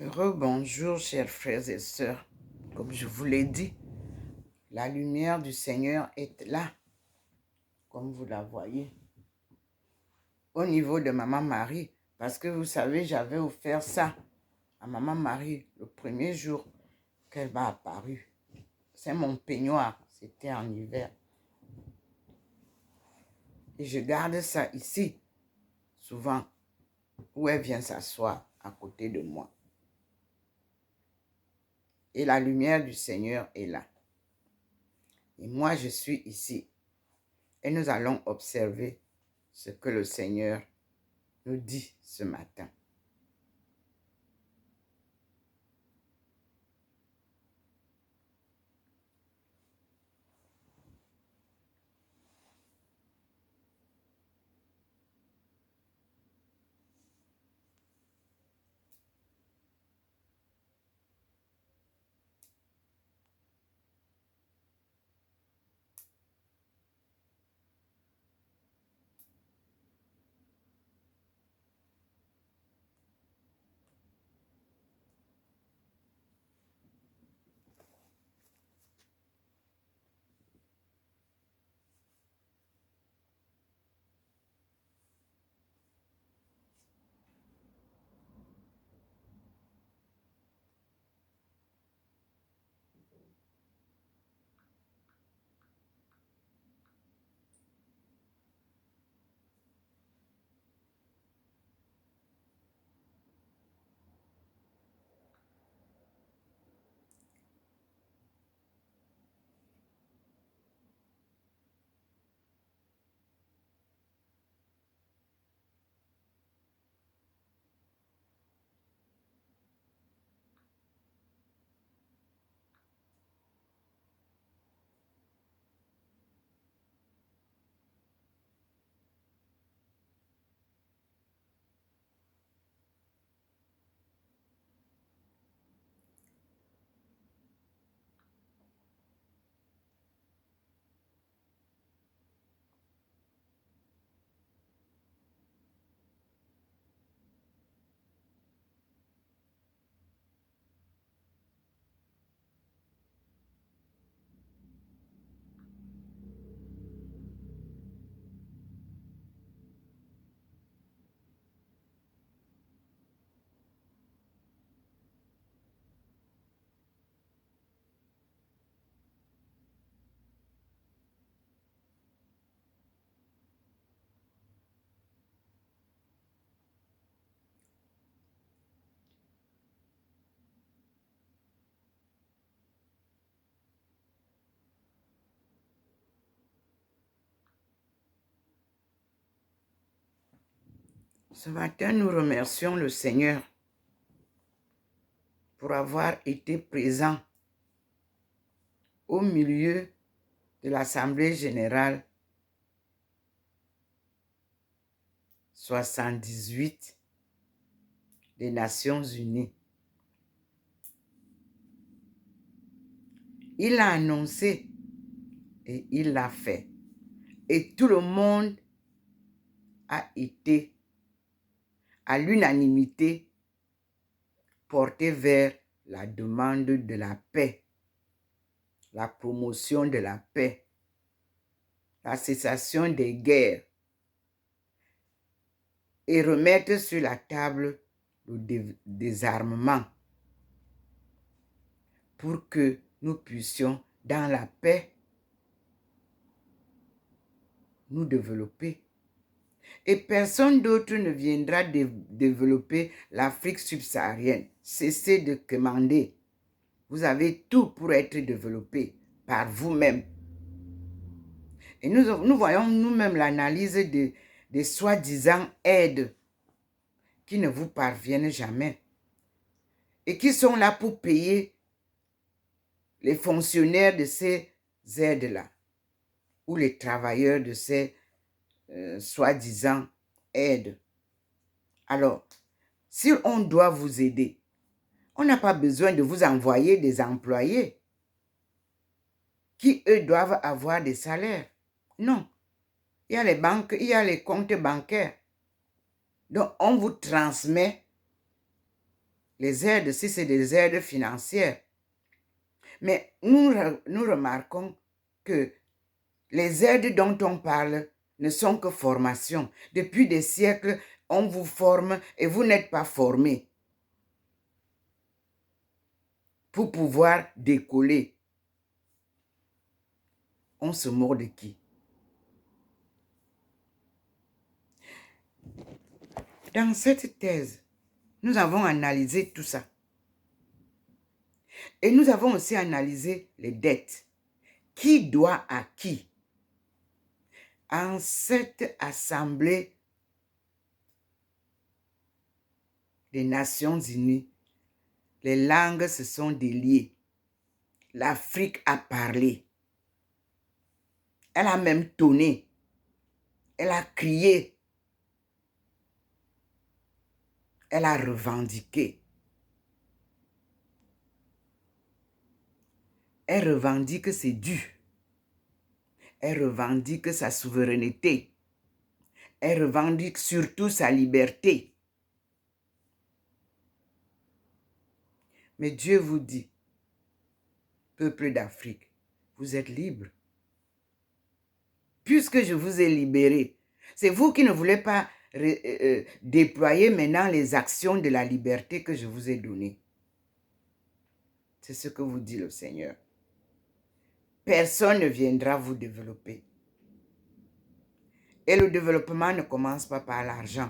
Rebonjour, chers frères et sœurs. Comme je vous l'ai dit, la lumière du Seigneur est là, comme vous la voyez, au niveau de Maman Marie. Parce que vous savez, j'avais offert ça à Maman Marie le premier jour qu'elle m'a apparu. C'est mon peignoir, c'était en hiver. Et je garde ça ici, souvent, où elle vient s'asseoir à côté de moi. Et la lumière du Seigneur est là. Et moi, je suis ici. Et nous allons observer ce que le Seigneur nous dit ce matin. Ce matin, nous remercions le Seigneur pour avoir été présent au milieu de l'Assemblée générale 78 des Nations unies. Il a annoncé et il l'a fait. Et tout le monde a été à l'unanimité porté vers la demande de la paix, la promotion de la paix, la cessation des guerres et remettre sur la table le désarmement pour que nous puissions, dans la paix, nous développer. Et personne d'autre ne viendra développer l'Afrique subsaharienne. Cessez de commander. Vous avez tout pour être développé par vous-même. Et nous voyons nous-mêmes l'analyse des soi-disant aides qui ne vous parviennent jamais et qui sont là pour payer les fonctionnaires de ces aides-là ou les travailleurs de ces soi-disant aides. Alors, si on doit vous aider, on n'a pas besoin de vous envoyer des employés qui, eux, doivent avoir des salaires. Non. Il y a les banques, il y a les comptes bancaires. Donc, on vous transmet Les aides, si c'est des aides financières. Mais nous remarquons que les aides dont on parle ne sont que formation. Depuis des siècles, on vous forme et vous n'êtes pas formé pour pouvoir décoller. On se moque de qui? Dans cette thèse, nous avons analysé tout ça. Et nous avons aussi analysé les dettes. Qui doit à qui? En cette assemblée des Nations Unies, les langues se sont déliées. L'Afrique a parlé. Elle a même tonné. Elle a crié. Elle a revendiqué. Elle revendique ses dû. Elle revendique sa souveraineté. Elle revendique surtout sa liberté. Mais Dieu vous dit, peuple d'Afrique, vous êtes libres. Puisque je vous ai libéré, c'est vous qui ne voulez pas déployer maintenant les actions de la liberté que je vous ai données. C'est ce que vous dit le Seigneur. Personne ne viendra vous développer. Et le développement ne commence pas par l'argent.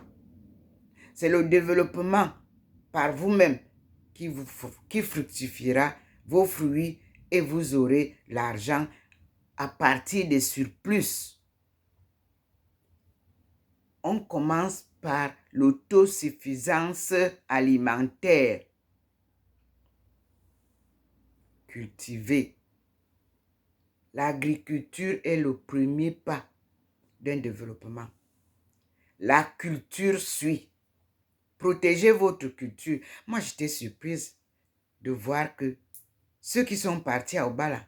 C'est le développement par vous-même qui fructifiera vos fruits et vous aurez l'argent à partir des surplus. On commence par l'autosuffisance alimentaire. Cultiver. L'agriculture est le premier pas d'un développement. La culture suit. Protégez votre culture. Moi, j'étais surprise de voir que ceux qui sont partis à Obala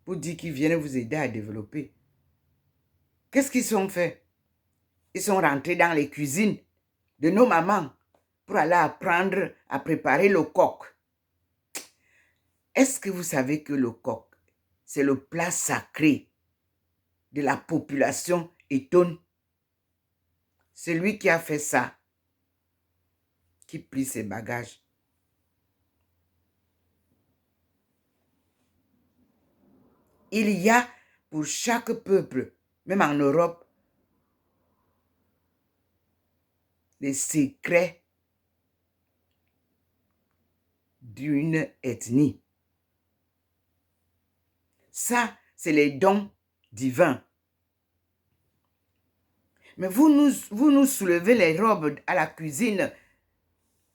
pour dire qu'ils viennent vous aider à développer, qu'est-ce qu'ils ont fait? Ils sont rentrés dans les cuisines de nos mamans pour aller apprendre à préparer le coq. Est-ce que vous savez que le coq, c'est le plat sacré de la population étonne? Celui qui a fait ça, qui plie ses bagages. Il y a pour chaque peuple, même en Europe, les secrets d'une ethnie. Ça, c'est les dons divins. Mais vous nous soulevez les robes à la cuisine.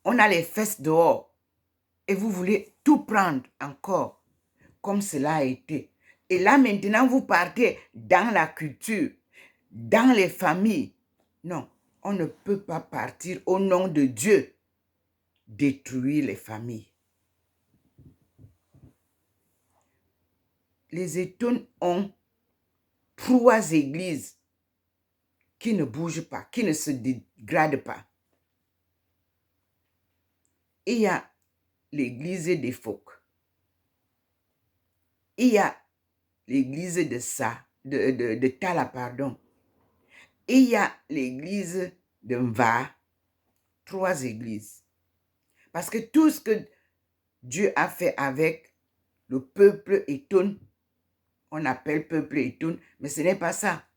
On a les fesses dehors. Et vous voulez tout prendre encore, comme cela a été. Et là, maintenant, vous partez dans la culture, dans les familles. Non, on ne peut pas partir au nom de Dieu, détruire les familles. Les Étones ont 3 églises qui ne bougent pas, qui ne se dégradent pas. Il y a l'église des phoques. Il y a l'église de Tala, pardon. Il y a l'église de Mva. 3 églises. Parce que tout ce que Dieu a fait avec le peuple Étone, on appelle peuple Étone, mais ce n'est pas ça.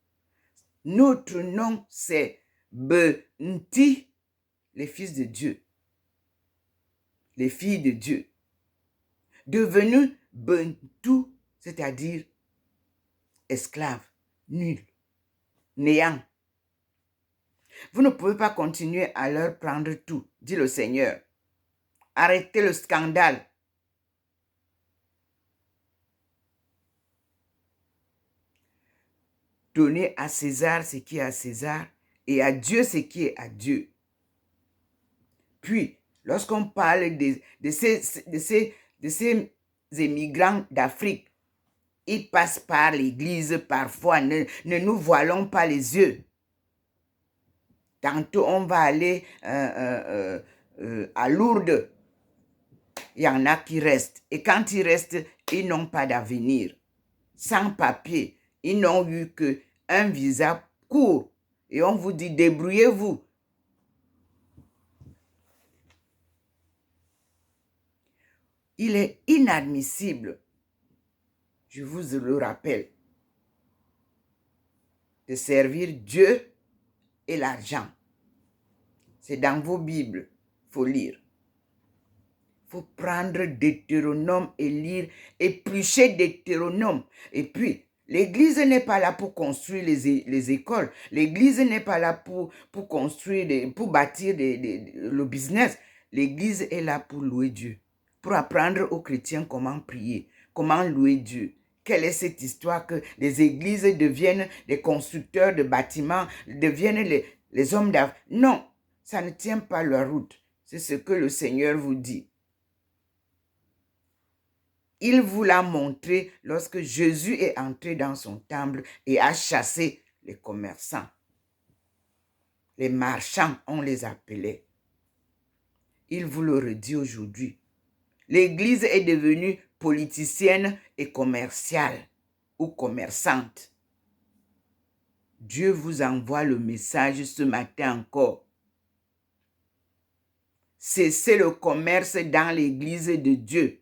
Notre nom, c'est Benti, les fils de Dieu. Les filles de Dieu. Devenus Bentu, c'est-à-dire esclaves, nuls, néants. Vous ne pouvez pas continuer à leur prendre tout, dit le Seigneur. Arrêtez le scandale. Donnez à César ce qui est à César et à Dieu ce qui est à Dieu. Puis, lorsqu'on parle de ces immigrants d'Afrique, ils passent par l'église parfois. Ne nous voilons pas les yeux. Tantôt, on va aller à Lourdes, il y en a qui restent. Et quand ils restent, ils n'ont pas d'avenir. Sans papier, ils n'ont eu qu'un visa court. Et on vous dit, débrouillez-vous. Il est inadmissible, je vous le rappelle, de servir Dieu et l'argent. C'est dans vos Bibles, il faut lire. Il faut prendre Deutéronome et lire, éplucher Deutéronome. Et puis, l'Église n'est pas là pour construire les écoles. L'Église n'est pas là pour construire, pour bâtir le business. L'Église est là pour louer Dieu, pour apprendre aux chrétiens comment prier, comment louer Dieu. Quelle est cette histoire que les églises deviennent des constructeurs de bâtiments, deviennent les hommes d'affaires? Non, ça ne tient pas la route. C'est ce que le Seigneur vous dit. Il vous l'a montré lorsque Jésus est entré dans son temple et a chassé les commerçants. Les marchands, on les appelait. Il vous le redit aujourd'hui. L'Église est devenue politicienne et commerciale ou commerçante. Dieu vous envoie le message ce matin encore. Cessez le commerce dans l'Église de Dieu.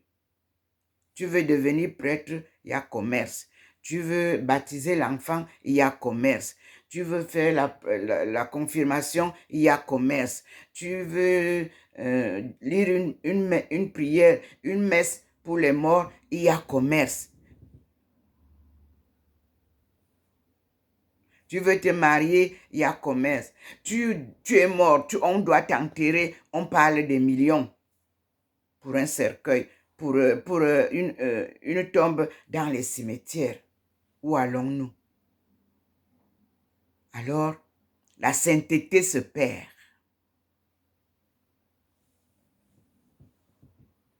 Tu veux devenir prêtre, il y a commerce. Tu veux baptiser l'enfant, il y a commerce. Tu veux faire la confirmation, il y a commerce. Tu veux lire une prière, une messe pour les morts, il y a commerce. Tu veux te marier, il y a commerce. Tu es mort, on doit t'enterrer, on parle des millions pour un cercueil, pour une tombe dans les cimetières. Où allons-nous? Alors, la sainteté se perd.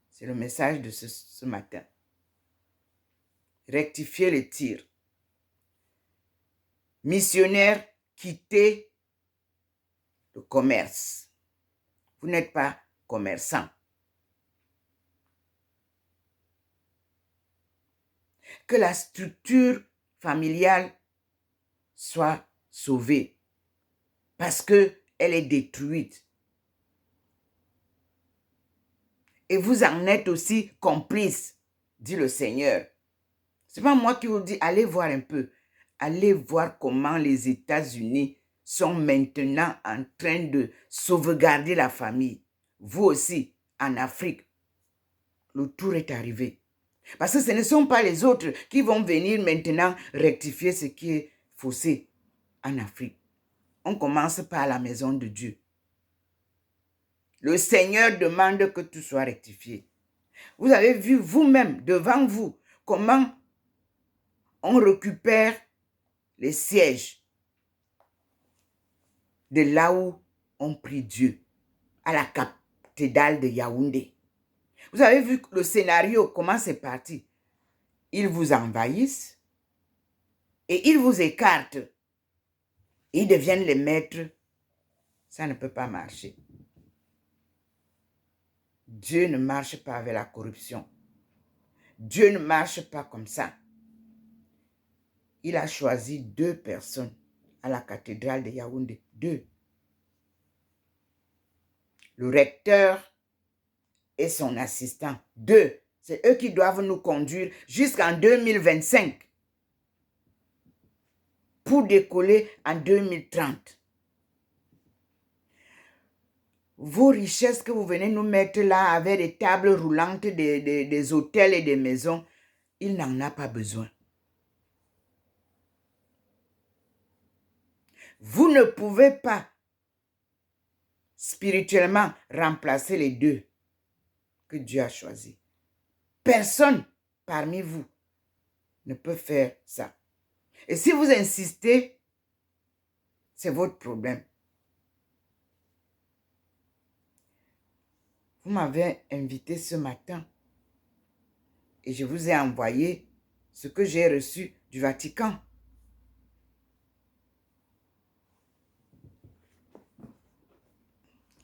C'est le message de ce matin. Rectifiez le tir. Missionnaires, quittez le commerce. Vous n'êtes pas commerçant. Que la structure familiale soit sauvée parce qu'elle est détruite. Et vous en êtes aussi complice, dit le Seigneur. Ce n'est pas moi qui vous dis, allez voir un peu. Allez voir comment les États-Unis sont maintenant en train de sauvegarder la famille. Vous aussi, en Afrique, le tour est arrivé. Parce que ce ne sont pas les autres qui vont venir maintenant rectifier ce qui est faussé en Afrique. On commence par la maison de Dieu. Le Seigneur demande que tout soit rectifié. Vous avez vu vous-même, devant vous, comment on récupère les sièges de là où on prie Dieu, à la cathédrale de Yaoundé. Vous avez vu le scénario, comment c'est parti. Ils vous envahissent et ils vous écartent. Ils deviennent les maîtres. Ça ne peut pas marcher. Dieu ne marche pas avec la corruption. Dieu ne marche pas comme ça. Il a choisi 2 personnes à la cathédrale de Yaoundé. 2. Le recteur et son assistant. 2. C'est eux qui doivent nous conduire jusqu'en 2025 pour décoller en 2030. Vos richesses que vous venez nous mettre là avec des tables roulantes, des hôtels et des maisons, il n'en a pas besoin. Vous ne pouvez pas spirituellement remplacer les 2 que Dieu a choisis. Personne parmi vous ne peut faire ça. Et si vous insistez, c'est votre problème. Vous m'avez invité ce matin et je vous ai envoyé ce que j'ai reçu du Vatican.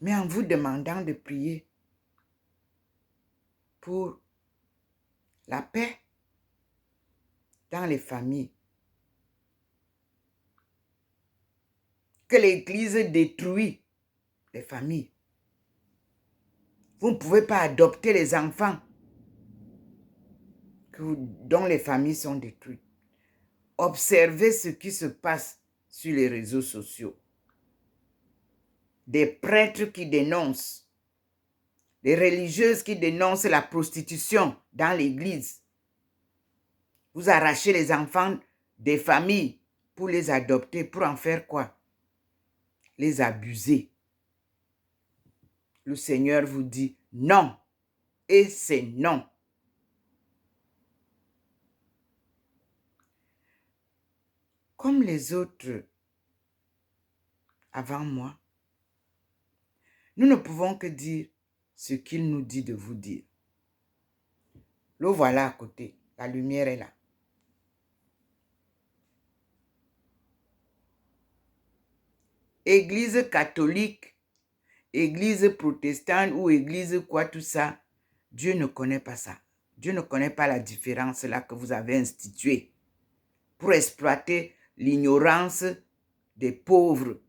mais en vous demandant de prier pour la paix dans les familles. Que l'Église détruit les familles. Vous ne pouvez pas adopter les enfants dont les familles sont détruites. Observez ce qui se passe sur les réseaux sociaux. Des prêtres qui dénoncent, des religieuses qui dénoncent la prostitution dans l'Église. Vous arrachez les enfants des familles pour les adopter, pour en faire quoi? Les abuser. Le Seigneur vous dit non, et c'est non. Comme les autres avant moi, nous ne pouvons que dire ce qu'il nous dit de vous dire. Le voilà à côté, la lumière est là. Église catholique, église protestante ou église quoi, tout ça, Dieu ne connaît pas ça. Dieu ne connaît pas la différence là que vous avez instituée pour exploiter l'ignorance des pauvres.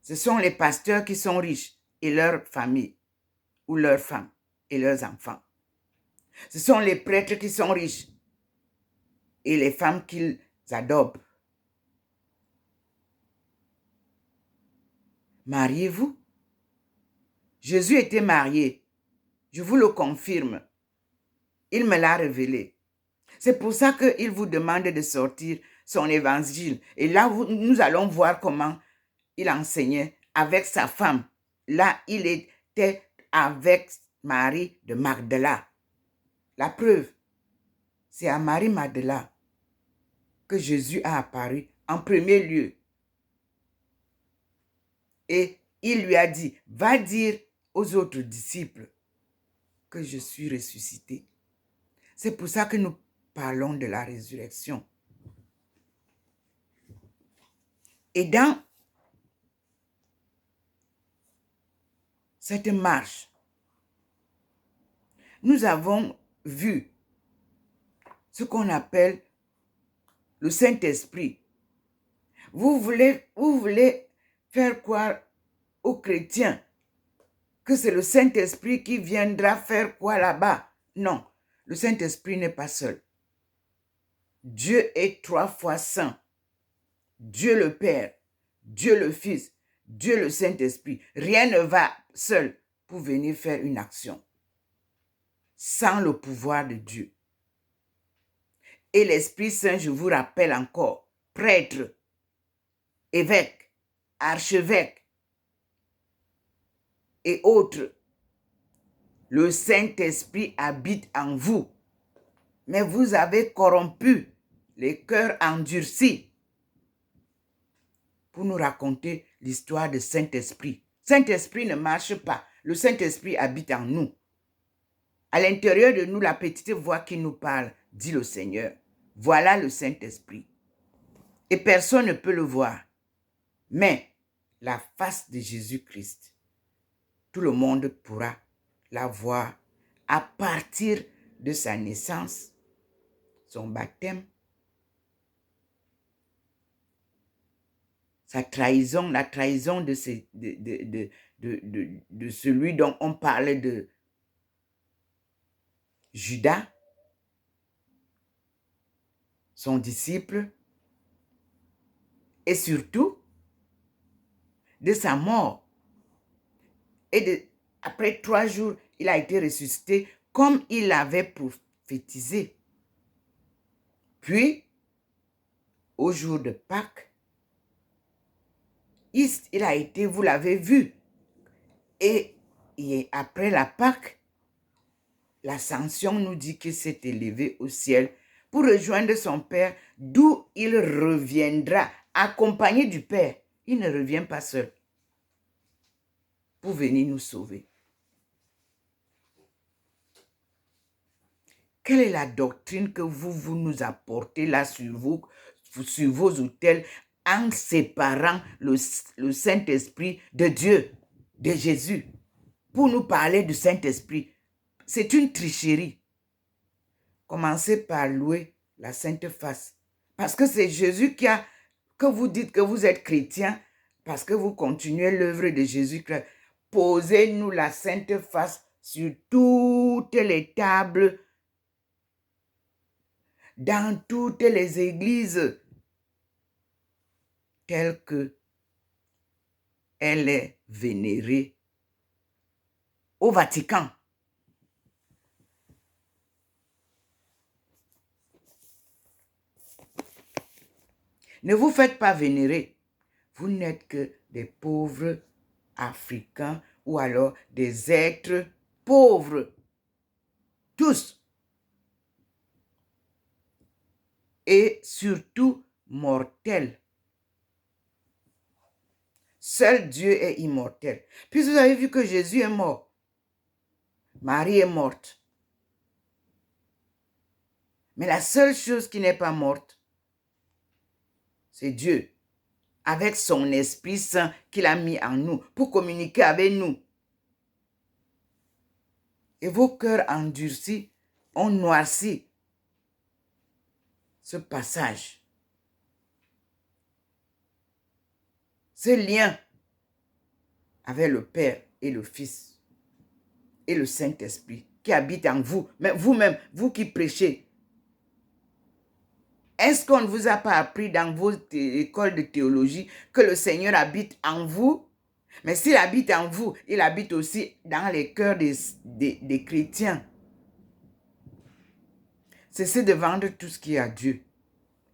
Ce sont les pasteurs qui sont riches et leurs familles, ou leurs femmes et leurs enfants. Ce sont les prêtres qui sont riches et les femmes qu'ils adoptent. Mariez-vous. Jésus était marié. Je vous le confirme. Il me l'a révélé. C'est pour ça qu'il vous demande de sortir son évangile. Et là, nous allons voir comment il enseignait avec sa femme. Là, il était avec Marie de Magdala. La preuve, c'est à Marie Magdala que Jésus a apparu en premier lieu. Et il lui a dit, va dire aux autres disciples que je suis ressuscité. C'est pour ça que nous parlons de la résurrection. Et dans cette marche, nous avons vu ce qu'on appelle le Saint-Esprit. Vous voulez faire croire aux chrétiens que c'est le Saint-Esprit qui viendra faire quoi là-bas? Non, le Saint-Esprit n'est pas seul. Dieu est 3 fois saint. Dieu le Père, Dieu le Fils, Dieu le Saint-Esprit. Rien ne va seul pour venir faire une action sans le pouvoir de Dieu. Et l'Esprit Saint, je vous rappelle encore, prêtre, évêque, archevêque et autres, le Saint-Esprit habite en vous. Mais vous avez corrompu les cœurs endurcis pour nous raconter l'histoire de Saint-Esprit. Saint-Esprit ne marche pas. Le Saint-Esprit habite en nous. À l'intérieur de nous, la petite voix qui nous parle, dit le Seigneur. Voilà le Saint-Esprit. Et personne ne peut le voir. Mais la face de Jésus-Christ, tout le monde pourra la voir à partir de sa naissance, son baptême, sa trahison, la trahison de celui dont on parlait de Judas, son disciple, et surtout de sa mort. Et après 3 jours, il a été ressuscité comme il avait prophétisé. Puis, au jour de Pâques, il a été, vous l'avez vu. Et après la Pâques, l'ascension nous dit qu'il s'est élevé au ciel pour rejoindre son Père, d'où il reviendra, accompagné du Père. Il ne revient pas seul pour venir nous sauver. Quelle est la doctrine que vous nous apportez là sur vos autels en séparant le Saint-Esprit de Dieu, de Jésus, pour nous parler du Saint-Esprit. C'est une tricherie. Commencez par louer la Sainte Face. Parce que c'est Jésus que vous dites que vous êtes chrétien, parce que vous continuez l'œuvre de Jésus-Christ. Posez-nous la Sainte Face sur toutes les tables, dans toutes les églises, telle que elle est vénérée au Vatican. Ne vous faites pas vénérer. Vous n'êtes que des pauvres africains ou alors des êtres pauvres. Tous. Et surtout mortels. Seul Dieu est immortel. Puis vous avez vu que Jésus est mort. Marie est morte. Mais la seule chose qui n'est pas morte, c'est Dieu. Avec son Esprit Saint qu'il a mis en nous pour communiquer avec nous. Et vos cœurs endurcis ont noirci ce passage. Ce lien avec le Père et le Fils et le Saint-Esprit qui habite en vous. Mais vous-même, vous qui prêchez, est-ce qu'on ne vous a pas appris dans vos écoles de théologie que le Seigneur habite en vous? Mais s'il habite en vous, il habite aussi dans les cœurs des chrétiens. Cessez de vendre tout ce qui est à Dieu.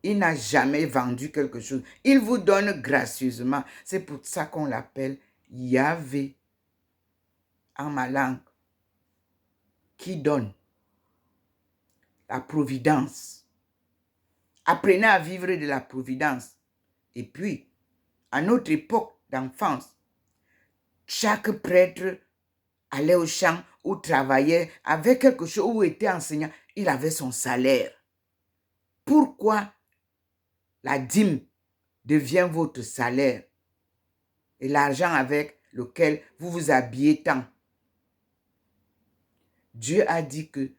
Il n'a jamais vendu quelque chose. Il vous donne gracieusement. C'est pour ça qu'on l'appelle Yahvé en ma langue, qui donne la providence. Apprenez à vivre de la providence. Et puis, à notre époque d'enfance, chaque prêtre allait au champ ou travaillait, avait quelque chose ou était enseignant, il avait son salaire. Pourquoi la dîme devient votre salaire et l'argent avec lequel vous vous habillez tant? Dieu a dit que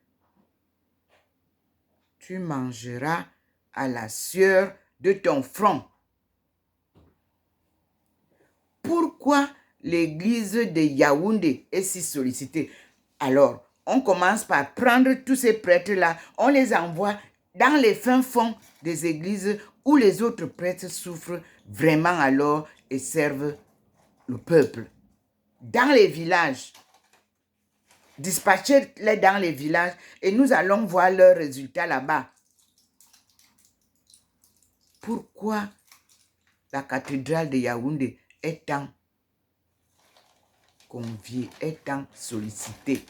tu mangeras à la sueur de ton front. Pourquoi l'église de Yaoundé est si sollicitée? Alors, on commence par prendre tous ces prêtres-là, on les envoie dans les fins fonds des églises où les autres prêtres souffrent vraiment alors et servent le peuple. Dans les villages, dispatchez-les dans les villages et nous allons voir leurs résultats là-bas. Pourquoi la cathédrale de Yaoundé est tant conviée, est tant sollicitée,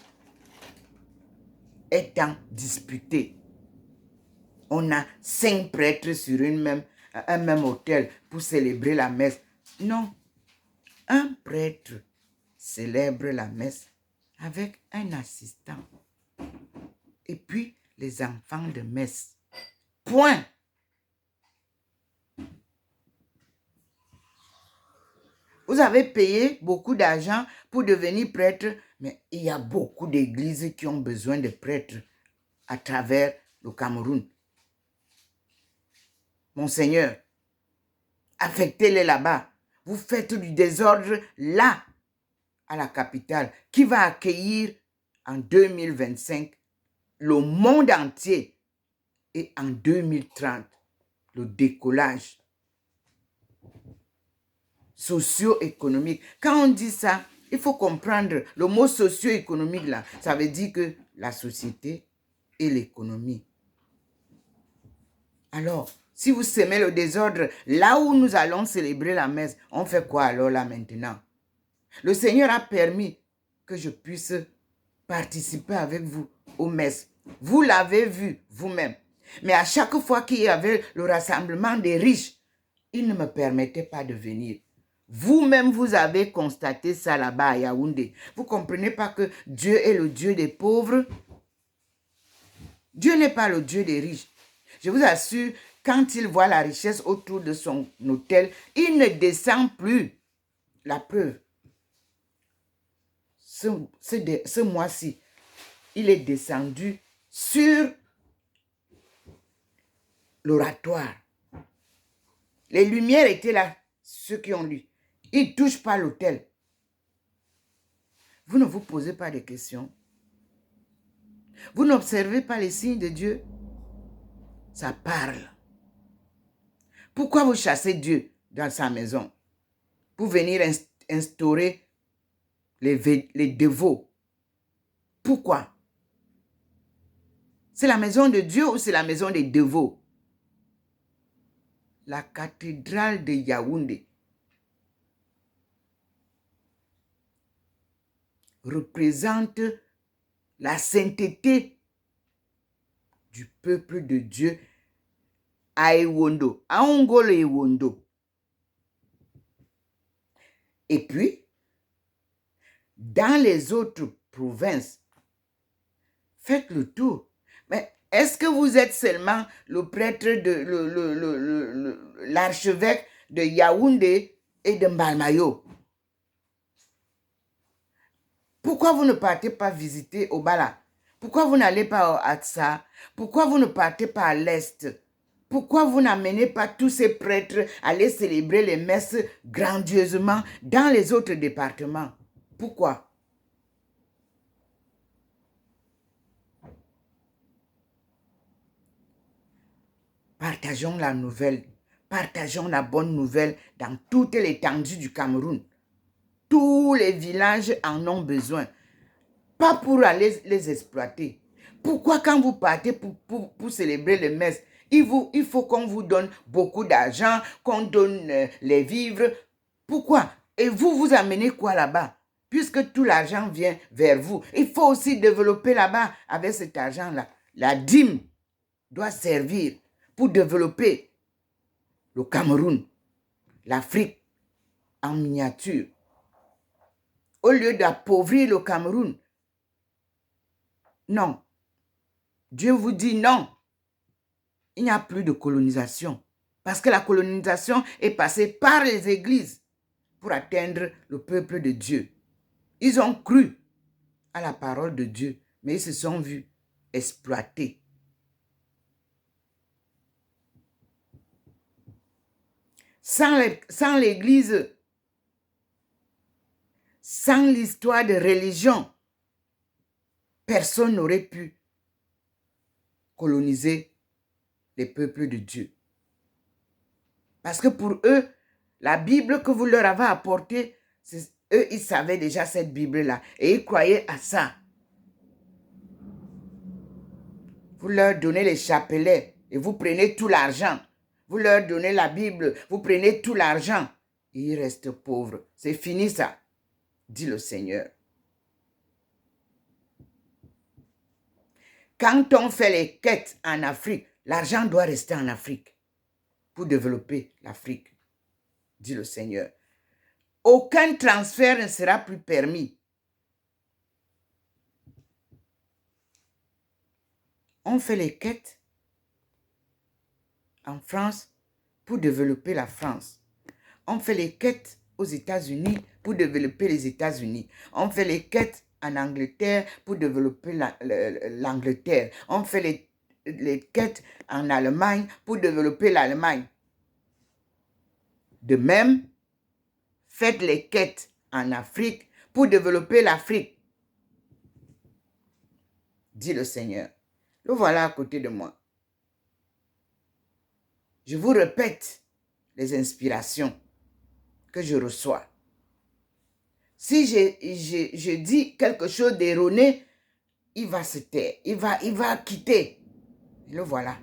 est tant disputée? On a 5 prêtres sur un même autel pour célébrer la messe. Non, un prêtre célèbre la messe avec un assistant. Et puis, les enfants de messe. Point. Vous avez payé beaucoup d'argent pour devenir prêtre, mais il y a beaucoup d'églises qui ont besoin de prêtres à travers le Cameroun. Monseigneur, affectez-les là-bas. Vous faites du désordre là, à la capitale, qui va accueillir en 2025 le monde entier et en 2030 le décollage socio-économique. Quand on dit ça, il faut comprendre le mot socio-économique là. Ça veut dire que la société et l'économie. Alors, si vous semez le désordre, là où nous allons célébrer la messe, on fait quoi alors là maintenant? Le Seigneur a permis que je puisse participer avec vous aux messes. Vous l'avez vu vous-même. Mais à chaque fois qu'il y avait le rassemblement des riches, il ne me permettait pas de venir. Vous-même, vous avez constaté ça là-bas à Yaoundé. Vous ne comprenez pas que Dieu est le Dieu des pauvres? Dieu n'est pas le Dieu des riches. Je vous assure, quand il voit la richesse autour de son autel, il ne descend plus. La preuve, ce mois-ci, il est descendu sur l'oratoire. Les lumières étaient là, ceux qui ont lu. Il ne touche pas l'autel. Vous ne vous posez pas de questions. Vous n'observez pas les signes de Dieu. Ça parle. Pourquoi vous chassez Dieu dans sa maison? Pour venir instaurer les dévots. Pourquoi? C'est la maison de Dieu ou c'est la maison des dévots? La cathédrale de Yaoundé représente la sainteté du peuple de Dieu à Ewondo, à Ongolo Ewondo. Et puis, dans les autres provinces, faites le tour. Mais est-ce que vous êtes seulement le prêtre de l'archevêque de Yaoundé et de Mbalmayo? Pourquoi vous ne partez pas visiter Obala? Pourquoi vous n'allez pas à Atsa? Pourquoi vous ne partez pas à l'Est? Pourquoi vous n'amenez pas tous ces prêtres à aller célébrer les messes grandiosement dans les autres départements? Pourquoi? Partageons la nouvelle, partageons la bonne nouvelle dans toute l'étendue du Cameroun. Tous les villages en ont besoin. Pas pour aller les exploiter. Pourquoi quand vous partez pour célébrer les messes, il faut qu'on vous donne beaucoup d'argent, qu'on donne les vivres? Pourquoi? Et vous amenez quoi là-bas? Puisque tout l'argent vient vers vous, il faut aussi développer là-bas avec cet argent-là. La dîme doit servir pour développer le Cameroun, l'Afrique en miniature. Au lieu d'appauvrir le Cameroun, non. Dieu vous dit non. Il n'y a plus de colonisation. Parce que la colonisation est passée par les églises pour atteindre le peuple de Dieu. Ils ont cru à la parole de Dieu, mais ils se sont vus exploités. Sans l'église, sans l'histoire de religion, personne n'aurait pu coloniser les peuples de Dieu. Parce que pour eux, la Bible que vous leur avez apportée, eux, ils savaient déjà cette Bible-là et ils croyaient à ça. Vous leur donnez les chapelets et vous prenez tout l'argent. Vous leur donnez la Bible, vous prenez tout l'argent. Et ils restent pauvres. C'est fini ça, dit le Seigneur. Quand on fait les quêtes en Afrique, l'argent doit rester en Afrique pour développer l'Afrique, dit le Seigneur. Aucun transfert ne sera plus permis. On fait les quêtes en France pour développer la France. On fait les quêtes aux États-Unis pour développer les États-Unis. On fait les quêtes en Angleterre pour développer l'Angleterre. On fait les quêtes en Allemagne pour développer l'Allemagne. De même, faites les quêtes en Afrique pour développer l'Afrique, dit le Seigneur. Le voilà à côté de moi. Je vous répète les inspirations que je reçois. Si je dis quelque chose d'erroné, il va se taire, il va quitter. Le voilà.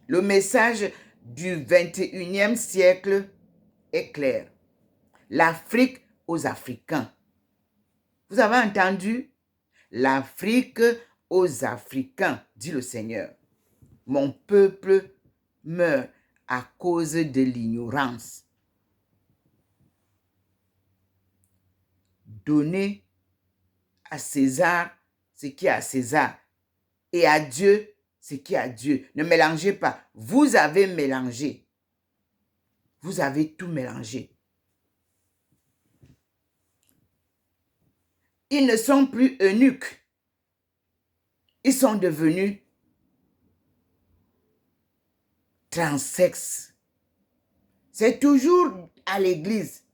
Le message du 21e siècle est clair. L'Afrique aux Africains. Vous avez entendu? L'Afrique aux Africains, dit le Seigneur. Mon peuple meurt à cause de l'ignorance. Donnez à César ce qui est à César et à Dieu ce qui est à Dieu. Ne mélangez pas. Vous avez mélangé. Vous avez tout mélangé. Ils ne sont plus eunuques. Ils sont devenus transsexes. C'est toujours à l'église.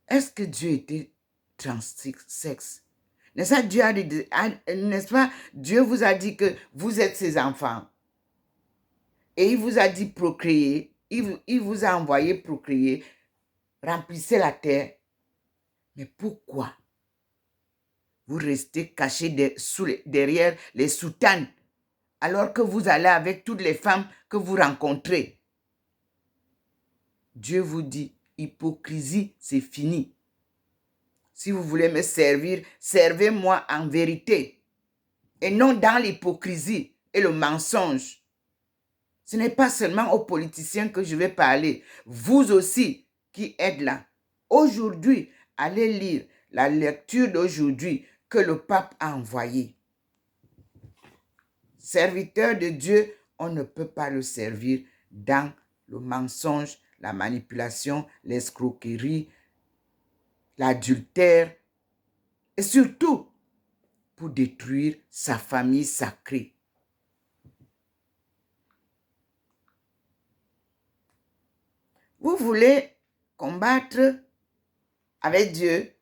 Est-ce que Dieu était transsexe? N'est-ce pas, n'est-ce pas, Dieu vous a dit que vous êtes ses enfants. Et il vous a dit procréer. Il vous a envoyé procréer. Remplissez la terre. Mais pourquoi vous restez caché derrière les soutanes alors que vous allez avec toutes les femmes que vous rencontrez? Dieu vous dit, hypocrisie, c'est fini. Si vous voulez me servir, servez-moi en vérité et non dans l'hypocrisie et le mensonge. Ce n'est pas seulement aux politiciens que je vais parler. Vous aussi qui êtes là. Aujourd'hui, allez lire la lecture d'aujourd'hui que le pape a envoyée. Serviteur de Dieu, on ne peut pas le servir dans le mensonge, la manipulation, l'escroquerie, l'adultère et surtout pour détruire sa famille sacrée. Vous voulez combattre avec Dieu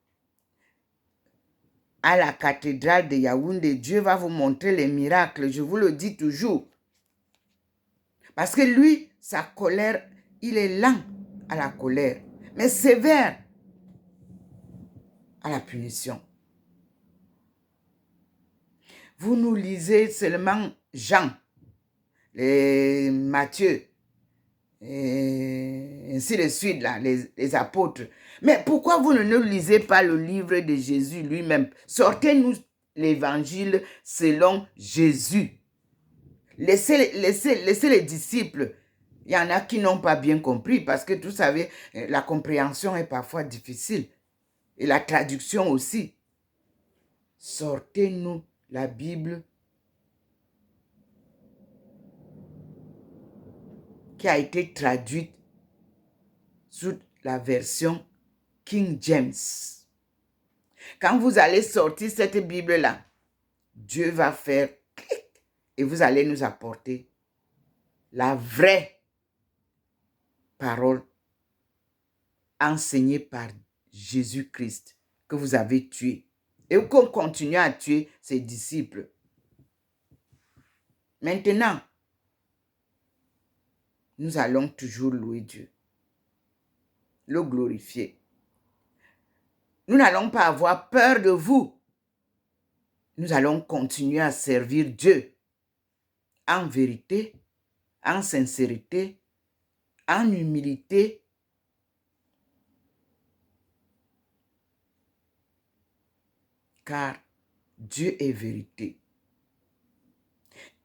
à la cathédrale de Yaoundé. Dieu va vous montrer les miracles, je vous le dis toujours. Parce que lui, sa colère, il est lent à la colère, mais sévère à la punition. Vous nous lisez seulement Jean, les Matthieu, et ainsi de suite, là, les apôtres. Mais pourquoi vous ne lisez pas le livre de Jésus lui-même? Sortez-nous l'évangile selon Jésus. Laissez les disciples. Il y en a qui n'ont pas bien compris parce que, vous savez, la compréhension est parfois difficile. Et la traduction aussi. Sortez-nous la Bible qui a été traduite sous la version King James. Quand vous allez sortir cette Bible-là, Dieu va faire clic et vous allez nous apporter la vraie parole enseignée par Jésus-Christ que vous avez tué et qu'on continue à tuer ses disciples. Maintenant, nous allons toujours louer Dieu, le glorifier. Nous n'allons pas avoir peur de vous. Nous allons continuer à servir Dieu en vérité, en sincérité, en humilité. Car Dieu est vérité.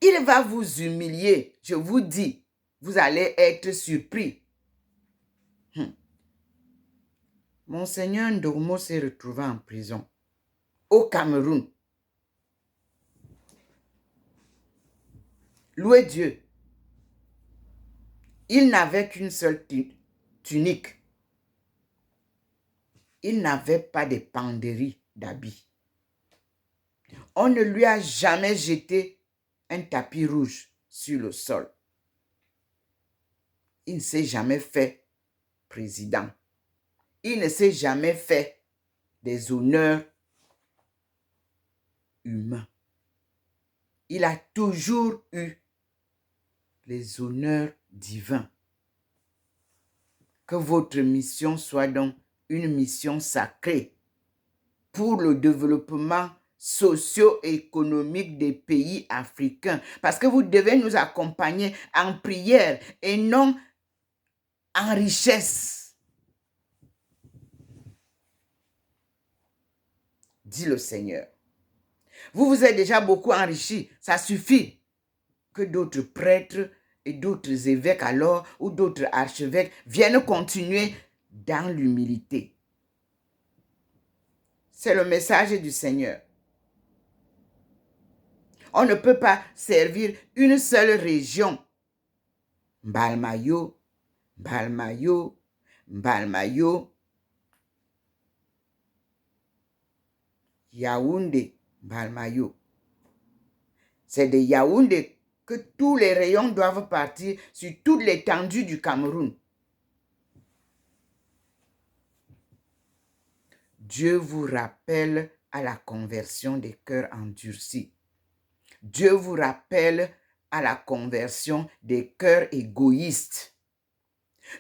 Il va vous humilier, je vous dis, vous allez être surpris. Monseigneur Ndormo s'est retrouvé en prison au Cameroun. Louez Dieu. Il n'avait qu'une seule tunique. Il n'avait pas de penderie d'habits. On ne lui a jamais jeté un tapis rouge sur le sol. Il ne s'est jamais fait président. Il ne s'est jamais fait des honneurs humains. Il a toujours eu les honneurs divins. Que votre mission soit donc une mission sacrée pour le développement socio-économique des pays africains. Parce que vous devez nous accompagner en prière et non en richesse. Dit le Seigneur. Vous vous êtes déjà beaucoup enrichis. Ça suffit que d'autres prêtres et d'autres évêques alors ou d'autres archevêques viennent continuer dans l'humilité. C'est le message du Seigneur. On ne peut pas servir une seule région. Mbalmayo, Mbalmayo, Mbalmayo, Yaoundé, Mbalmayo. C'est de Yaoundé que tous les rayons doivent partir sur toute l'étendue du Cameroun. Dieu vous rappelle à la conversion des cœurs endurcis. Dieu vous rappelle à la conversion des cœurs égoïstes.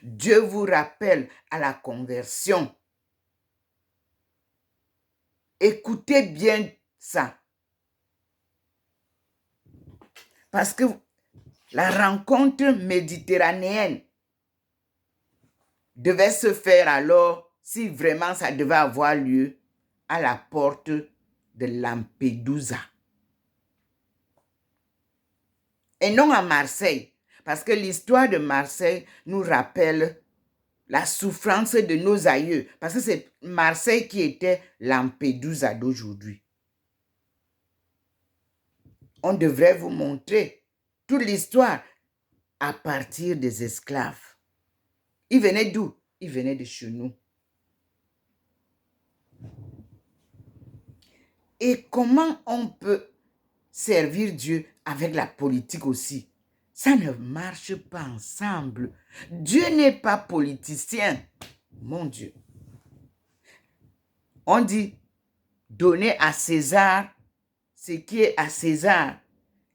Dieu vous rappelle à la conversion. Écoutez bien ça. Parce que la rencontre méditerranéenne devait se faire alors, si vraiment ça devait avoir lieu, à la porte de Lampedusa. Et non à Marseille. Parce que l'histoire de Marseille nous rappelle la souffrance de nos aïeux. Parce que c'est Marseille qui était Lampedusa d'aujourd'hui. On devrait vous montrer toute l'histoire à partir des esclaves. Ils venaient d'où? Ils venaient de chez nous. Et comment on peut servir Dieu avec la politique aussi? Ça ne marche pas ensemble. Dieu n'est pas politicien. Mon Dieu. On dit, donnez à César ce qui est à César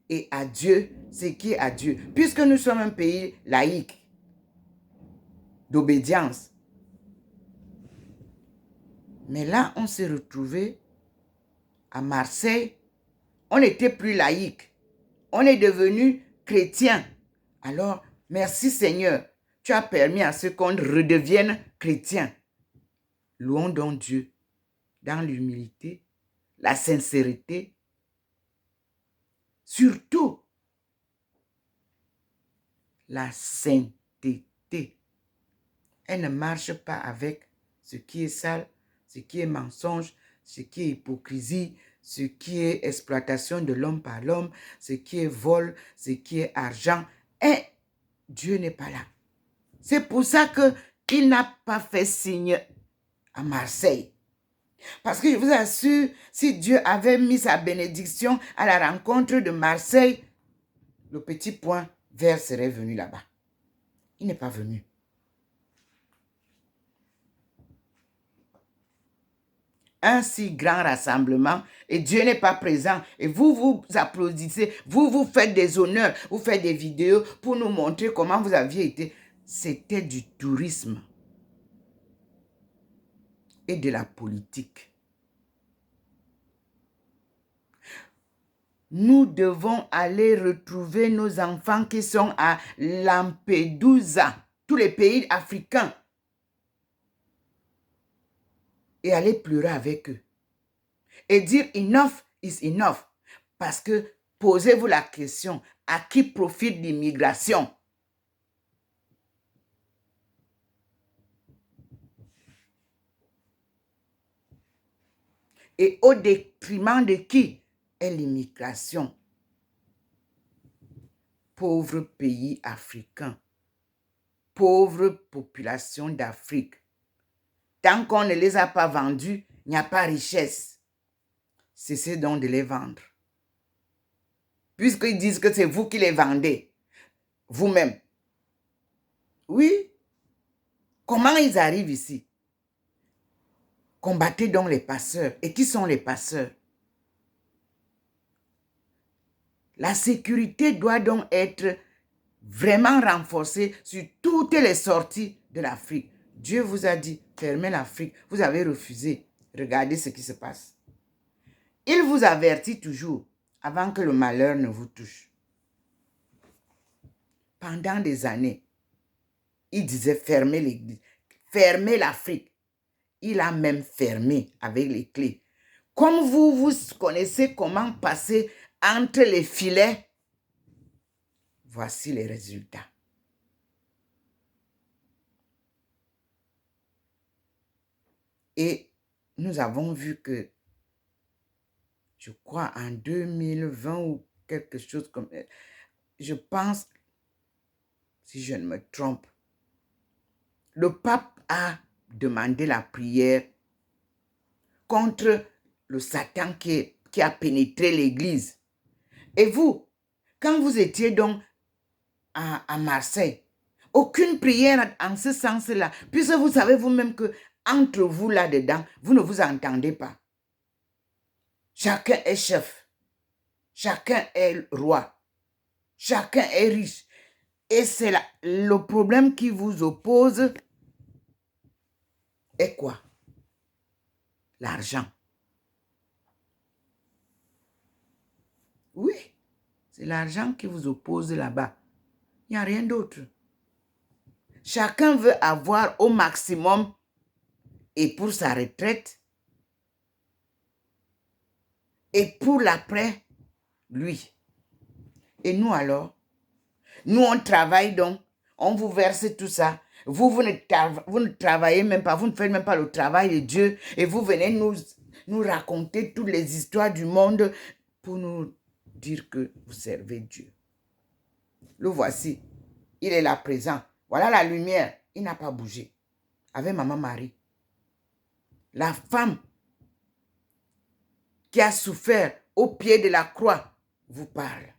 et à Dieu ce qui est à Dieu. Puisque nous sommes un pays laïque, d'obédience. Mais là, on s'est retrouvé à Marseille. On n'était plus laïque. On est devenu chrétien. Alors, merci Seigneur. Tu as permis à ce qu'on redevienne chrétien. Louons donc Dieu dans l'humilité, la sincérité, surtout la sainteté. Elle ne marche pas avec ce qui est sale, ce qui est mensonge, ce qui est hypocrisie, ce qui est exploitation de l'homme par l'homme, ce qui est vol, ce qui est argent. Et Dieu n'est pas là. C'est pour ça qu'il n'a pas fait signe à Marseille. Parce que je vous assure, si Dieu avait mis sa bénédiction à la rencontre de Marseille, le petit point vert serait venu là-bas. Il n'est pas venu. Un si grand rassemblement et Dieu n'est pas présent. Et vous, vous applaudissez, vous faites des honneurs, vous faites des vidéos pour nous montrer comment vous aviez été. C'était du tourisme et de la politique. Nous devons aller retrouver nos enfants qui sont à Lampedusa, tous les pays africains, et aller pleurer avec eux. Et dire enough is enough. Parce que posez-vous la question, à qui profite l'immigration? Et au détriment de qui est l'immigration? Pauvres pays africains, pauvres populations d'Afrique. Tant qu'on ne les a pas vendus, il n'y a pas richesse. Cessez donc de les vendre. Puisqu'ils disent que c'est vous qui les vendez, vous-même. Oui. Comment ils arrivent ici? Combattez donc les passeurs. Et qui sont les passeurs? La sécurité doit donc être vraiment renforcée sur toutes les sorties de l'Afrique. Dieu vous a dit, fermez l'Afrique. Vous avez refusé. Regardez ce qui se passe. Il vous avertit toujours avant que le malheur ne vous touche. Pendant des années, il disait fermez l'église, fermez l'Afrique. Il a même fermé avec les clés. Comme vous connaissez comment passer entre les filets, voici les résultats. Et nous avons vu que je crois en 2020 ou quelque chose comme ça. Je pense, si je ne me trompe, le pape a demandé la prière contre le Satan qui a pénétré l'église. Et vous, quand vous étiez donc à Marseille, aucune prière en ce sens-là, puisque vous savez vous-même que entre vous là-dedans, vous ne vous entendez pas. Chacun est chef, chacun est roi, chacun est riche. Et c'est le problème qui vous oppose est quoi? L'argent. Oui, c'est l'argent qui vous oppose là-bas. Il n'y a rien d'autre. Chacun veut avoir au maximum et pour sa retraite et pour l'après, lui. Et nous alors, nous on travaille donc, on vous verse tout ça. Vous ne travaillez même pas, vous ne faites même pas le travail de Dieu et vous venez nous raconter toutes les histoires du monde pour nous dire que vous servez Dieu. Le voici, il est là présent. Voilà la lumière, il n'a pas bougé. Avec Maman Marie. La femme qui a souffert au pied de la croix vous parle.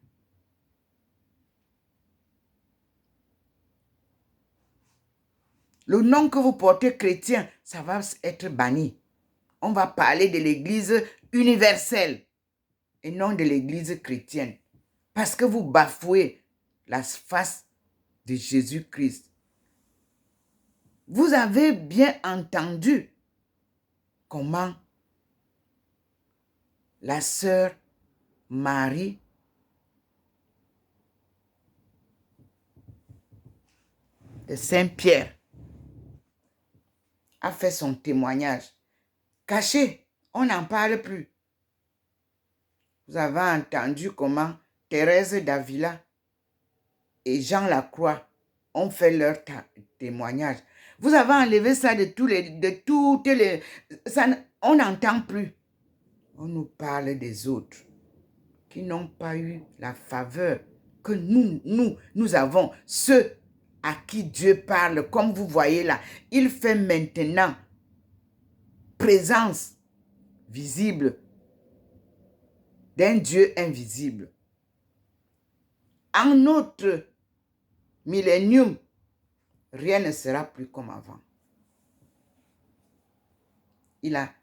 Le nom que vous portez chrétien, ça va être banni. On va parler de l'église universelle et non de l'église chrétienne. Parce que vous bafouez la face de Jésus-Christ. Vous avez bien entendu comment la sœur Marie de Saint-Pierre a fait son témoignage. Caché, on n'en parle plus. Vous avez entendu comment Thérèse d'Avila et Jean Lacroix ont fait leur témoignage. Vous avez enlevé ça de toutes les... Ça, on n'entend plus. On nous parle des autres qui n'ont pas eu la faveur que nous avons. Ceux à qui Dieu parle, comme vous voyez là, il fait maintenant présence visible d'un Dieu invisible. En notre millénium, rien ne sera plus comme avant. Il a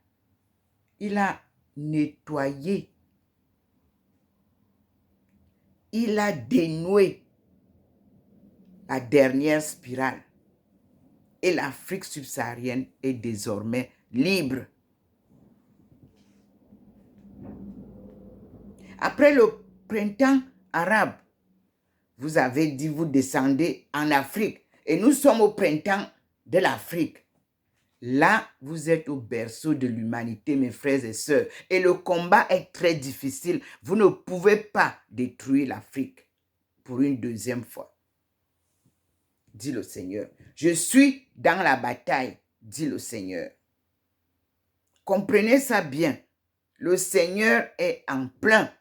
nettoyé, il a dénoué la dernière spirale. Et l'Afrique subsaharienne est désormais libre. Après le printemps arabe, vous avez dit vous descendez en Afrique. Et nous sommes au printemps de l'Afrique. Là, vous êtes au berceau de l'humanité, mes frères et sœurs. Et le combat est très difficile. Vous ne pouvez pas détruire l'Afrique pour une deuxième fois, dit le Seigneur. Je suis dans la bataille, dit le Seigneur. Comprenez ça bien. Le Seigneur est en plein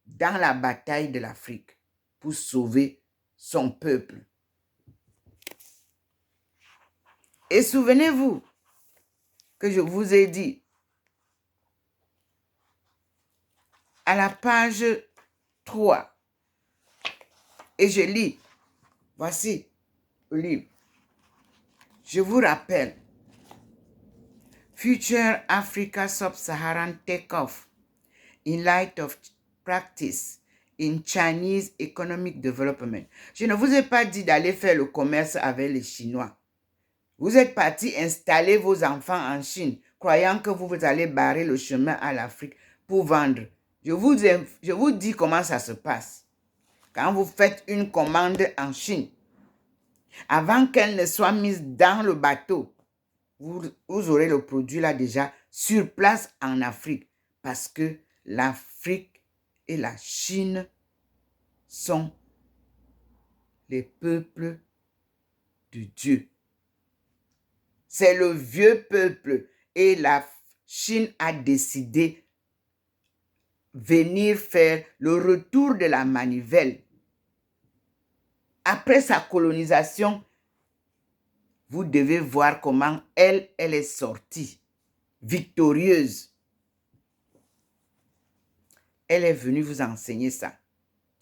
dans la bataille de l'Afrique pour sauver son peuple. Et souvenez-vous que je vous ai dit à la page 3, et je lis, voici le livre. Je vous rappelle, Future Africa Sub-Saharan Takeoff in Light of Practice in Chinese Economic Development. Je ne vous ai pas dit d'aller faire le commerce avec les Chinois. Vous êtes parti installer vos enfants en Chine, croyant que vous allez barrer le chemin à l'Afrique pour vendre. Je vous dis comment ça se passe. Quand vous faites une commande en Chine, avant qu'elle ne soit mise dans le bateau, vous aurez le produit là déjà sur place en Afrique. Parce que l'Afrique et la Chine sont les peuples de Dieu. C'est le vieux peuple et la Chine a décidé venir faire le retour de la manivelle. Après sa colonisation, vous devez voir comment elle est sortie victorieuse. Elle est venue vous enseigner ça.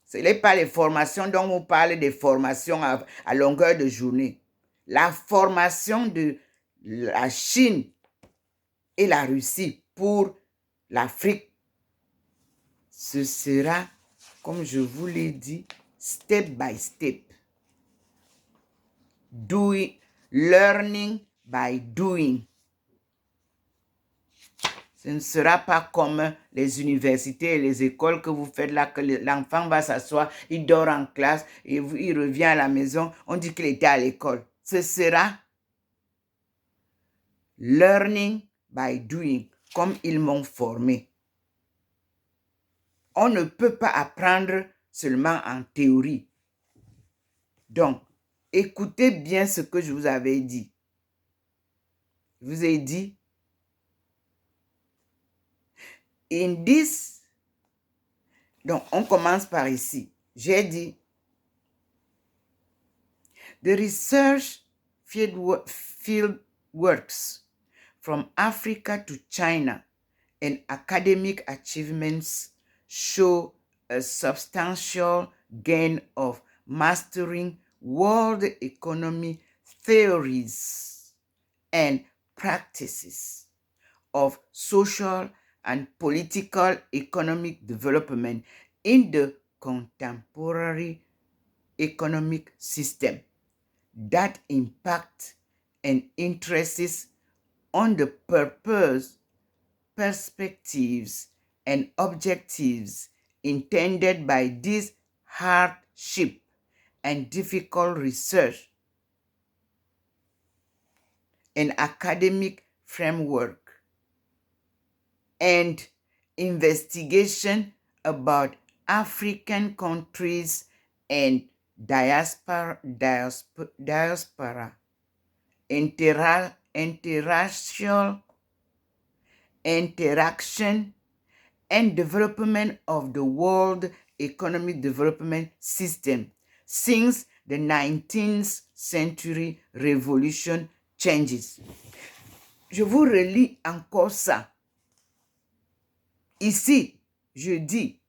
Ce n'est pas les formations dont on parle, des formations à longueur de journée. La formation de la Chine et la Russie pour l'Afrique, ce sera, comme je vous l'ai dit, step by step. Learning by doing. Ce ne sera pas comme les universités et les écoles que vous faites là, que l'enfant va s'asseoir, il dort en classe, et il revient à la maison, on dit qu'il était à l'école. Ce sera learning by doing, comme ils m'ont formé. On ne peut pas apprendre seulement en théorie. Donc, écoutez bien ce que je vous avais dit. Je vous ai dit, in this, donc on commence par ici. J'ai dit, the research field works from Africa to China and academic achievements show a substantial gain of mastering world economy theories and practices of social and political economic development in the contemporary economic system that impact and interests on the purpose, perspectives, and objectives intended by this hardship and difficult research and academic framework and investigation about African countries and diaspora interaction and development of the world economic development system since the 19th century revolution changes. Je vous relis encore ça. Ici, je dis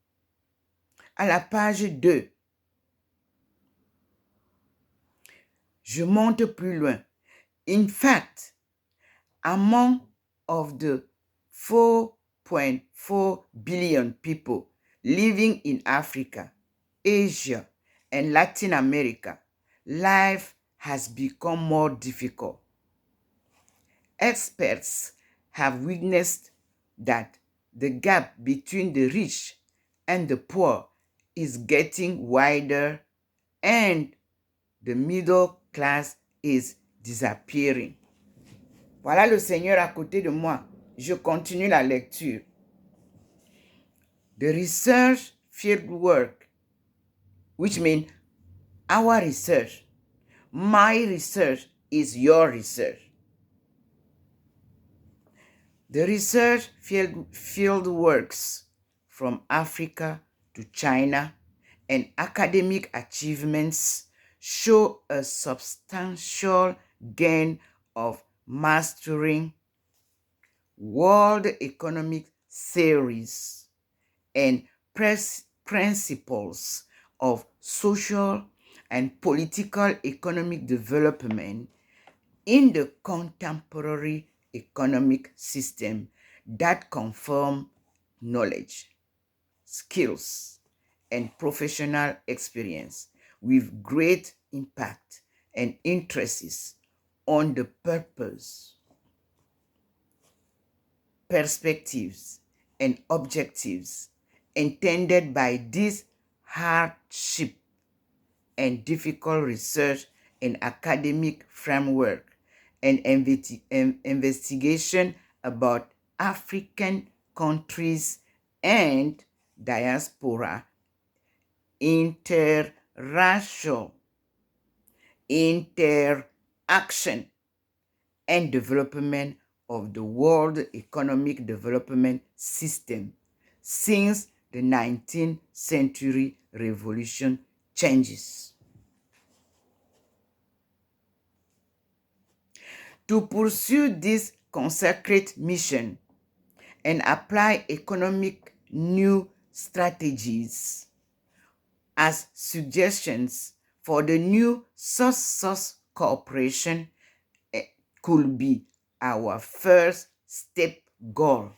à la page 2, je monte plus loin. In fact, among of the 4.4 billion people living in Africa, Asia, and Latin America, life has become more difficult. Experts have witnessed that the gap between the rich and the poor is getting wider and the middle class is disappearing. Voilà le Seigneur à côté de moi. Je continue la lecture. The research field work, which means our research, my research is your research. The research field works from Africa to China and academic achievements show a substantial gain of mastering world economic theories and principles of social and political economic development in the contemporary economic system that confirm knowledge, skills, and professional experience with great impact and interests on the purpose, perspectives, and objectives intended by this hardship and difficult research and academic framework and investigation about African countries and diaspora, interracial interaction and development of the world economic development system since the 19th century revolution changes. To pursue this consecrated mission and apply economic new strategies as suggestions for the new source cooperation could be our first step goal.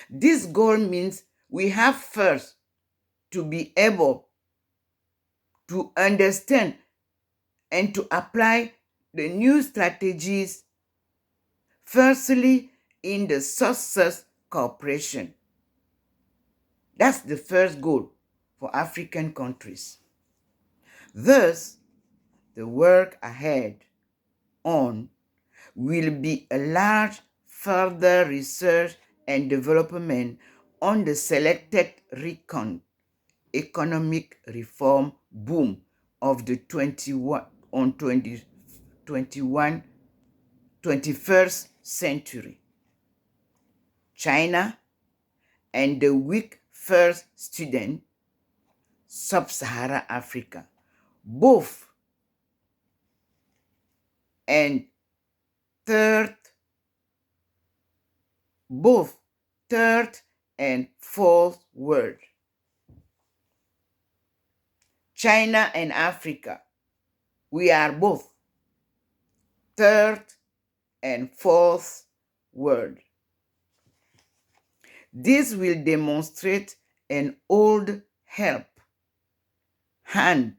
This goal means we have first to be able to understand and to apply the new strategies, firstly in the sources cooperation. That's the first goal for African countries. Thus, the work ahead on will be a large further research and development on the selected recon economic reform boom of the 21st century. China and the weak first student, Sub-Saharan Africa, both and third and fourth world. China and Africa, we are both third and fourth world. This will demonstrate an old help hand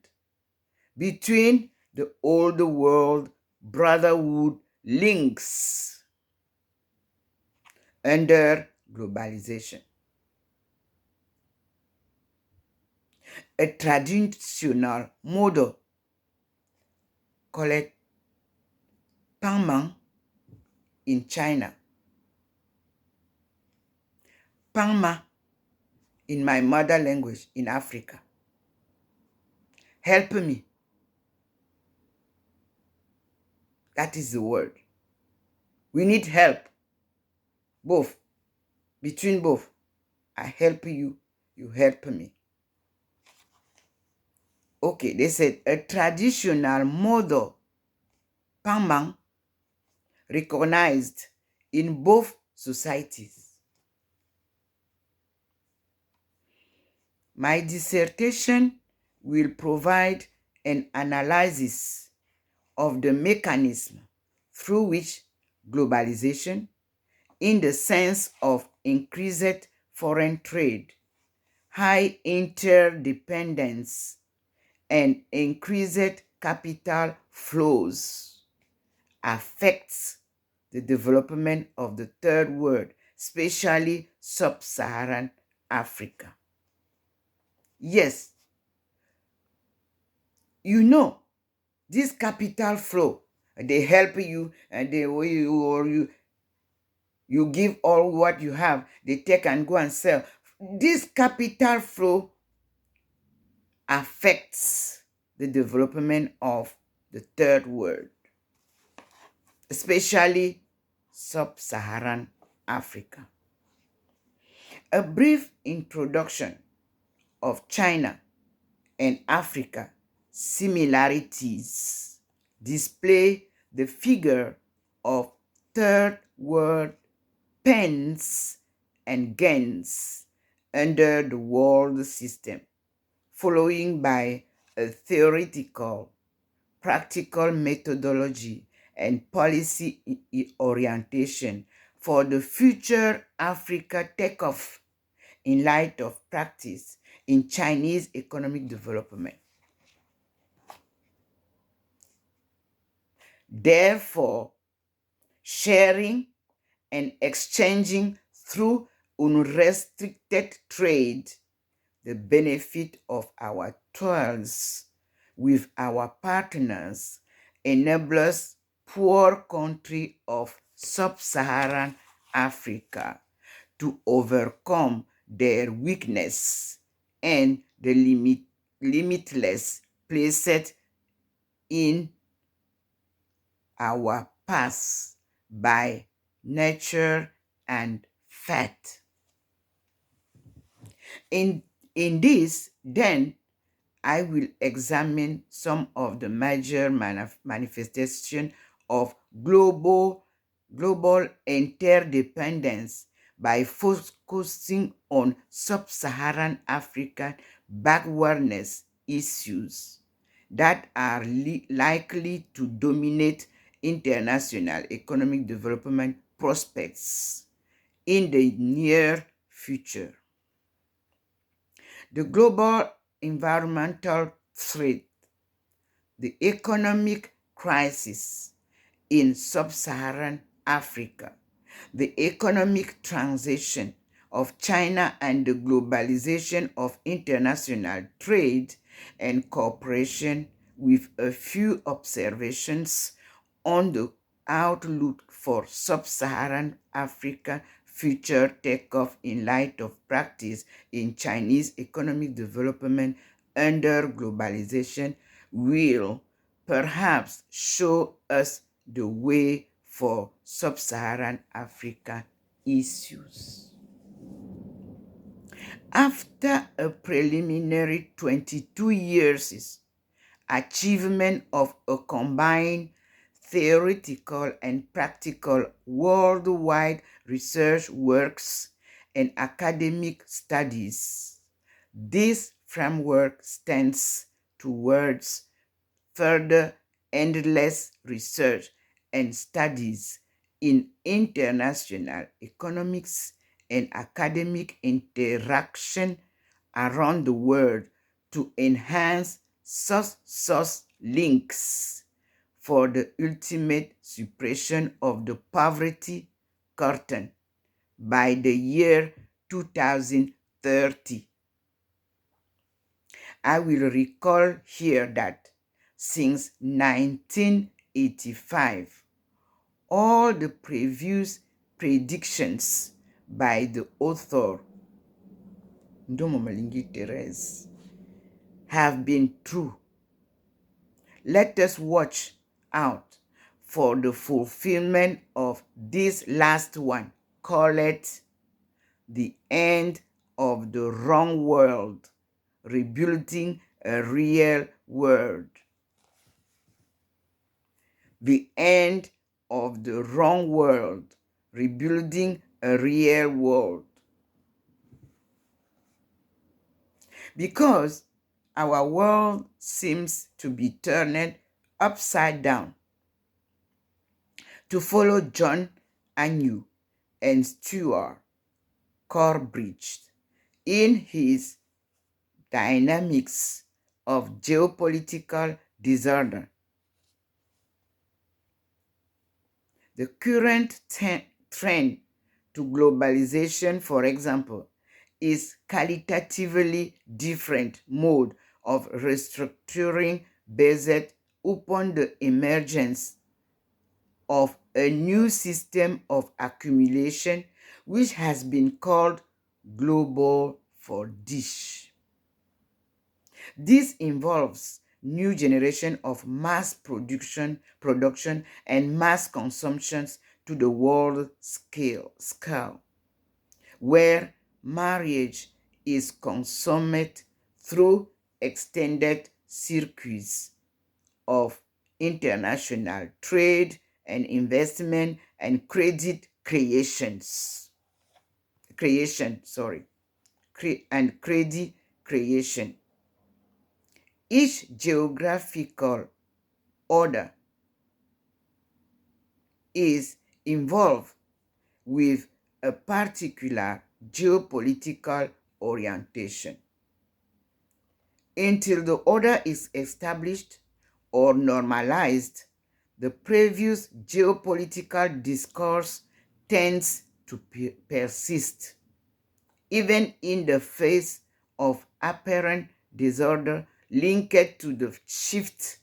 between the old world brotherhood links under globalization. A traditional model called Pangmang in China. Pangma in my mother language in Africa. Help me. That is the word. We need help. Both. Between both. I help you, you help me. Okay, they said a traditional model, Pangmang, recognized in both societies. My dissertation will provide an analysis of the mechanism through which globalization, in the sense of increased foreign trade, high interdependence, and increased capital flows, affects the development of the third world, especially sub-Saharan Africa. Yes, you know, this capital flow, they help you and you give all what you have, they take and go and sell. This capital flow affects the development of the third world, especially sub-Saharan Africa. A brief introduction of China and Africa similarities display the figure of third world pains and gains under the world system, following by a theoretical, practical methodology and policy orientation for the future Africa takeoff in light of practice in Chinese economic development. Therefore, sharing and exchanging through unrestricted trade the benefit of our toils with our partners enables poor country of sub-Saharan Africa to overcome their weakness and the limitless placed in our path by nature and fate. In, in this, then, I will examine some of the major manifestations of global interdependence by focusing on sub-Saharan African backwardness issues that are likely to dominate international economic development prospects in the near future. The global environmental threat, the economic crisis in sub-Saharan Africa, the economic transition of China, and the globalization of international trade and cooperation, with a few observations on the outlook for sub-Saharan Africa future takeoff in light of practice in Chinese economic development under globalization, will perhaps show us the way for sub-Saharan Africa issues. After a preliminary 22 years achievement of a combined theoretical and practical worldwide research works and academic studies, this framework stands towards further endless research and studies in international economics and academic interaction around the world to enhance source links for the ultimate suppression of the poverty curtain by the year 2030. I will recall here that since 1985, all the previous predictions by the author Ndomo Malingui Therese have been true. Let us watch out for the fulfillment of this last one. Call it the end of the wrong world, rebuilding a real world. The end of the wrong world, rebuilding a real world. Because our world seems to be turned upside down. To follow John Agnew and Stuart Corbridge in his Dynamics of Geopolitical Disorder, the current trend to globalization, for example, is qualitatively different mode of restructuring based upon the emergence of a new system of accumulation which has been called global for dish. This involves new generation of mass production and mass consumptions to the world scale, where marriage is consummated through extended circuits of international trade and investment and credit creation, and credit creation. Each geographical order is involved with a particular geopolitical orientation. Until the order is established or normalized, the previous geopolitical discourse tends to persist, even in the face of apparent disorder linked to the shift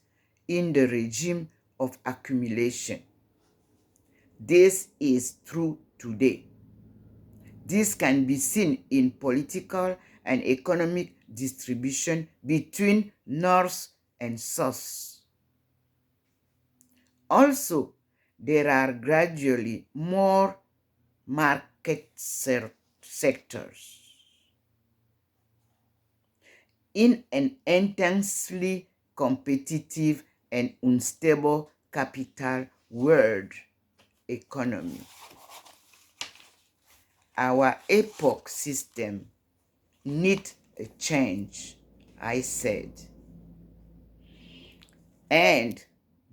in the regime of accumulation. This is true today. This can be seen in political and economic distribution between North and South. Also, there are gradually more market sectors. in an intensely competitive and unstable capital world economy. Our epoch system needs a change, I said. And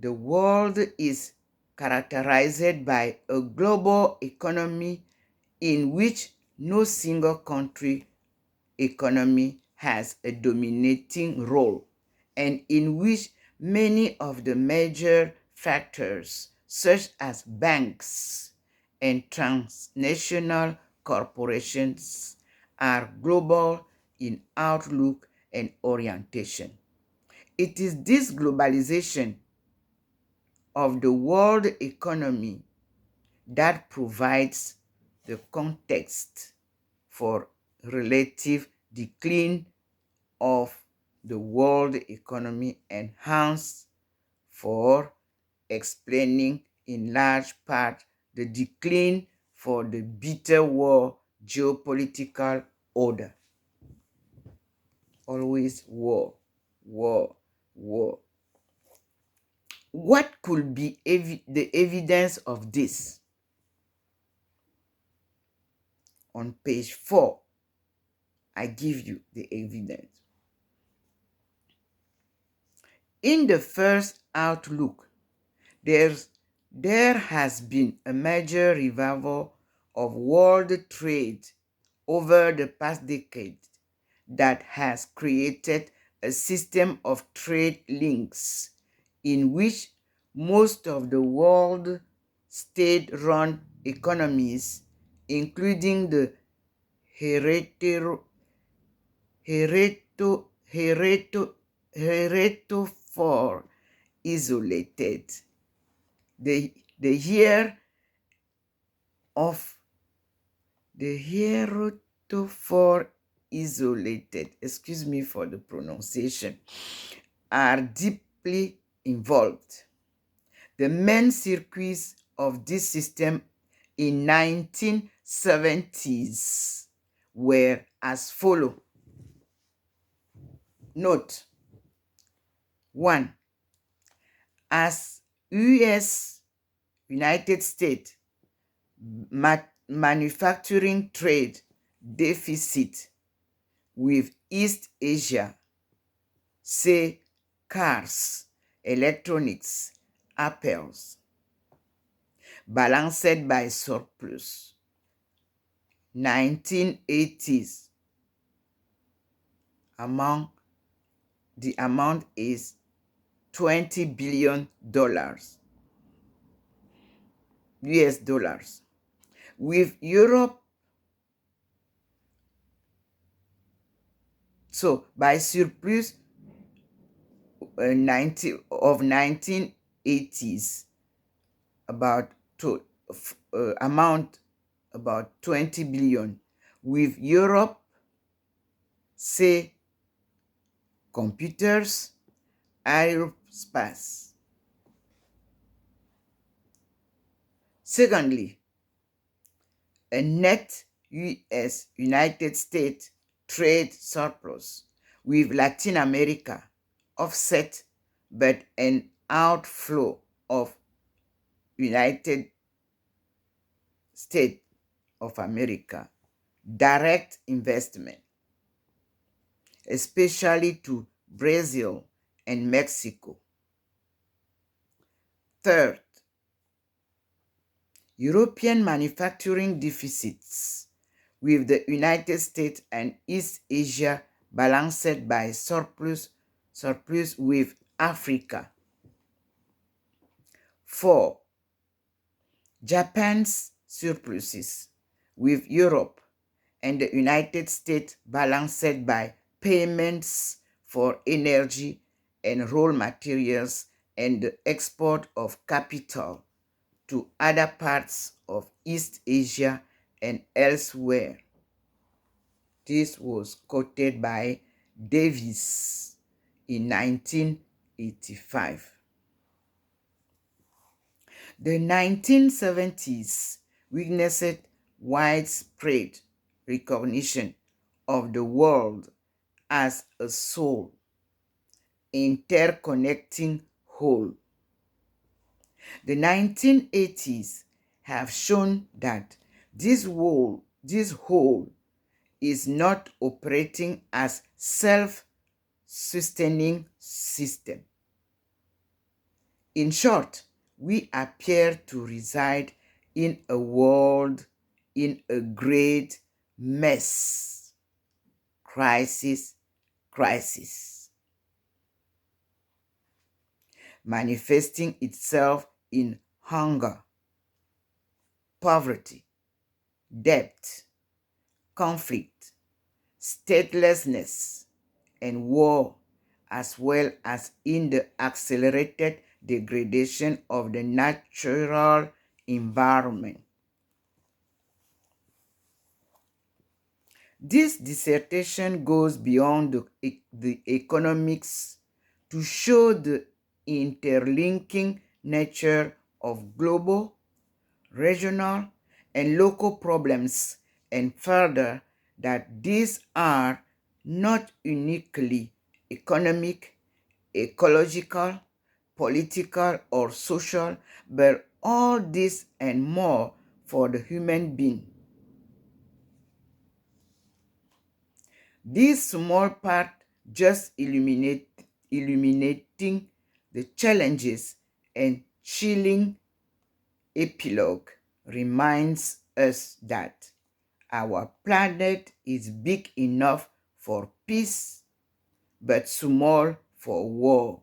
the world is characterized by a global economy in which no single country economy has a dominating role, and in which many of the major factors, such as banks and transnational corporations, are global in outlook and orientation. It is this globalization of the world economy that provides the context for relative decline of the world economy and hence for explaining in large part the decline for the bitter war geopolitical order. Always war, war, war. What could be the evidence of this? On page 4, I give you the evidence. In the first outlook, there has been a major revival of world trade over the past decade that has created a system of trade links in which most of the world state-run economies, including the heretofore isolated. The heretofore isolated, excuse me for the pronunciation, are deeply involved. The main circuits of this system in 1970s were as follow. Note 1. As United States manufacturing trade deficit with East Asia, say cars, electronics, apples, balanced by surplus. 1980s, the amount is $20 billion US dollars. With Europe, so by surplus of 1980s, about amount about 20 billion. With Europe, say computers, aerospace. Secondly, a net United States trade surplus with Latin America offset but an outflow of United States of America direct investment, especially to Brazil and Mexico. Third, European manufacturing deficits with the United States and East Asia balanced by surplus with Africa. 4. Japan's surpluses with Europe and the United States balanced by payments for energy and raw materials and the export of capital to other parts of East Asia and elsewhere. This was quoted by Davis in 1985. The 1970s witnessed widespread recognition of the world as a soul, interconnecting whole. The 1980s have shown that this whole is not operating as self-sustaining system. In short, we appear to reside in a world in a great mess. Crisis, manifesting itself in hunger, poverty, debt, conflict, statelessness, and war, as well as in the accelerated degradation of the natural environment. This dissertation goes beyond the economics to show the interlinking nature of global, regional, and local problems, and further that these are not uniquely economic, ecological, political, or social, but all this and more for the human being. This small part just illuminating the challenges and chilling epilogue reminds us that our planet is big enough for peace, but small for war.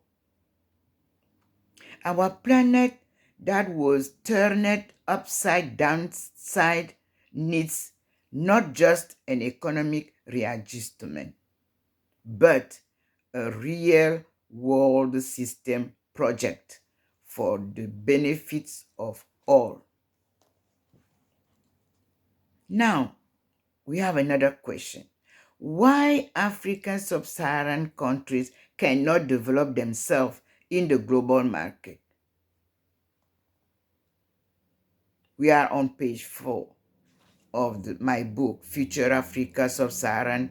Our planet that was turned upside down needs not just an economic readjustment, but a real world system project for the benefits of all. Now, we have another question. Why African sub-Saharan countries cannot develop themselves in the global market? We are on page 4 of my book, Future Africa Sub-Saharan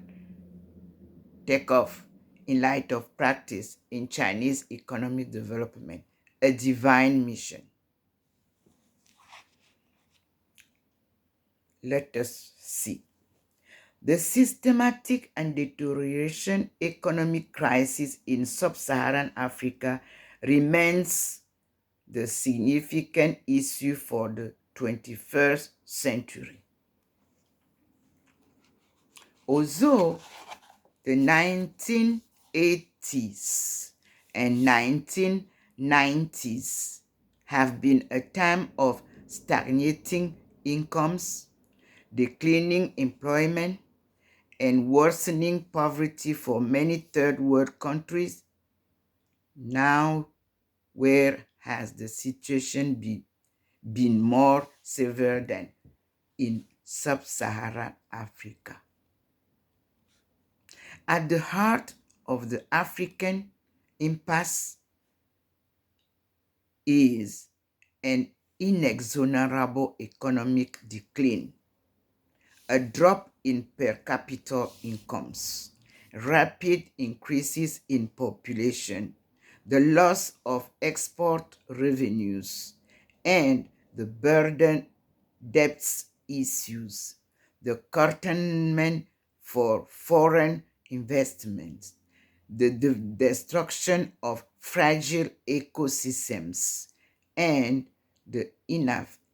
Takeoff in Light of Practice in Chinese Economic Development, a Divine Mission. Let us see. The systematic and deterioration economic crisis in sub-Saharan Africa remains the significant issue for the 21st century. Although the 1980s and 1990s have been a time of stagnating incomes, declining employment, and worsening poverty for many third world countries, now where has the situation been more severe than in sub-Saharan Africa? At the heart of the African impasse is an inexorable economic decline, a drop in per capita incomes, rapid increases in population, the loss of export revenues, and the burden debts issues, the curtailment for foreign investments, the destruction of fragile ecosystems, and the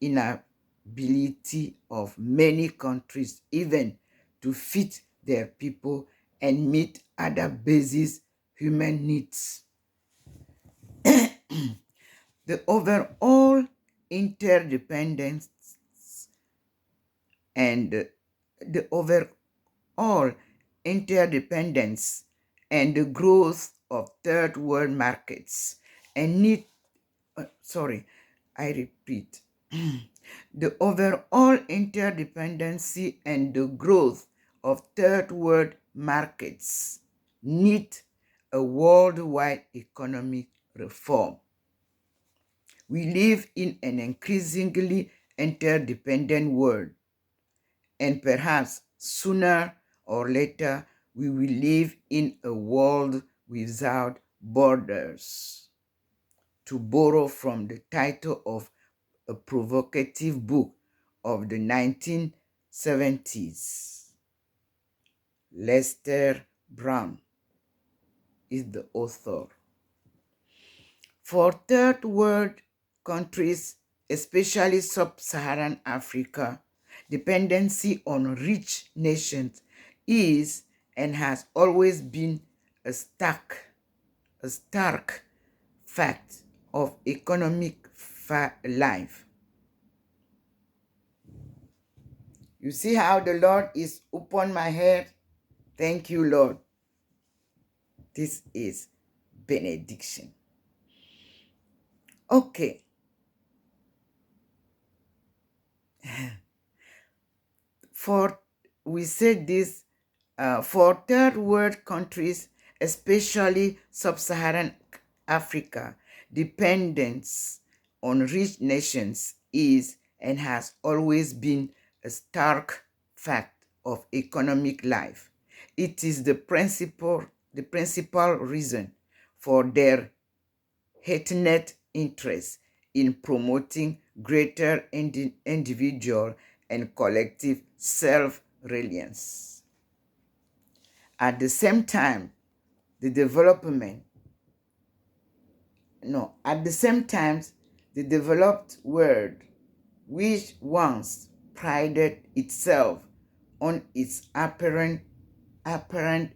inability of many countries even to feed their people and meet other basic human needs. The overall interdependence and the overall interdependence and the growth of third world markets and the overall interdependency and the growth of third world markets need a worldwide economic reform. We live in an increasingly interdependent world, and perhaps sooner or later we will live in a world without borders. To borrow from the title of a provocative book of the 1970s, Lester Brown is the author. For third world countries, especially sub-Saharan Africa, dependency on rich nations is and has always been a stark fact of economic life. You see how the Lord is upon my head? Thank you, Lord. This is benediction. Okay. We said this for third world countries, especially sub-Saharan Africa, dependence on rich nations is and has always been a stark fact of economic life. It is the principal reason for their heightened interest in promoting greater individual and collective self-reliance. At the same time, the developed world, which once prided itself on its apparent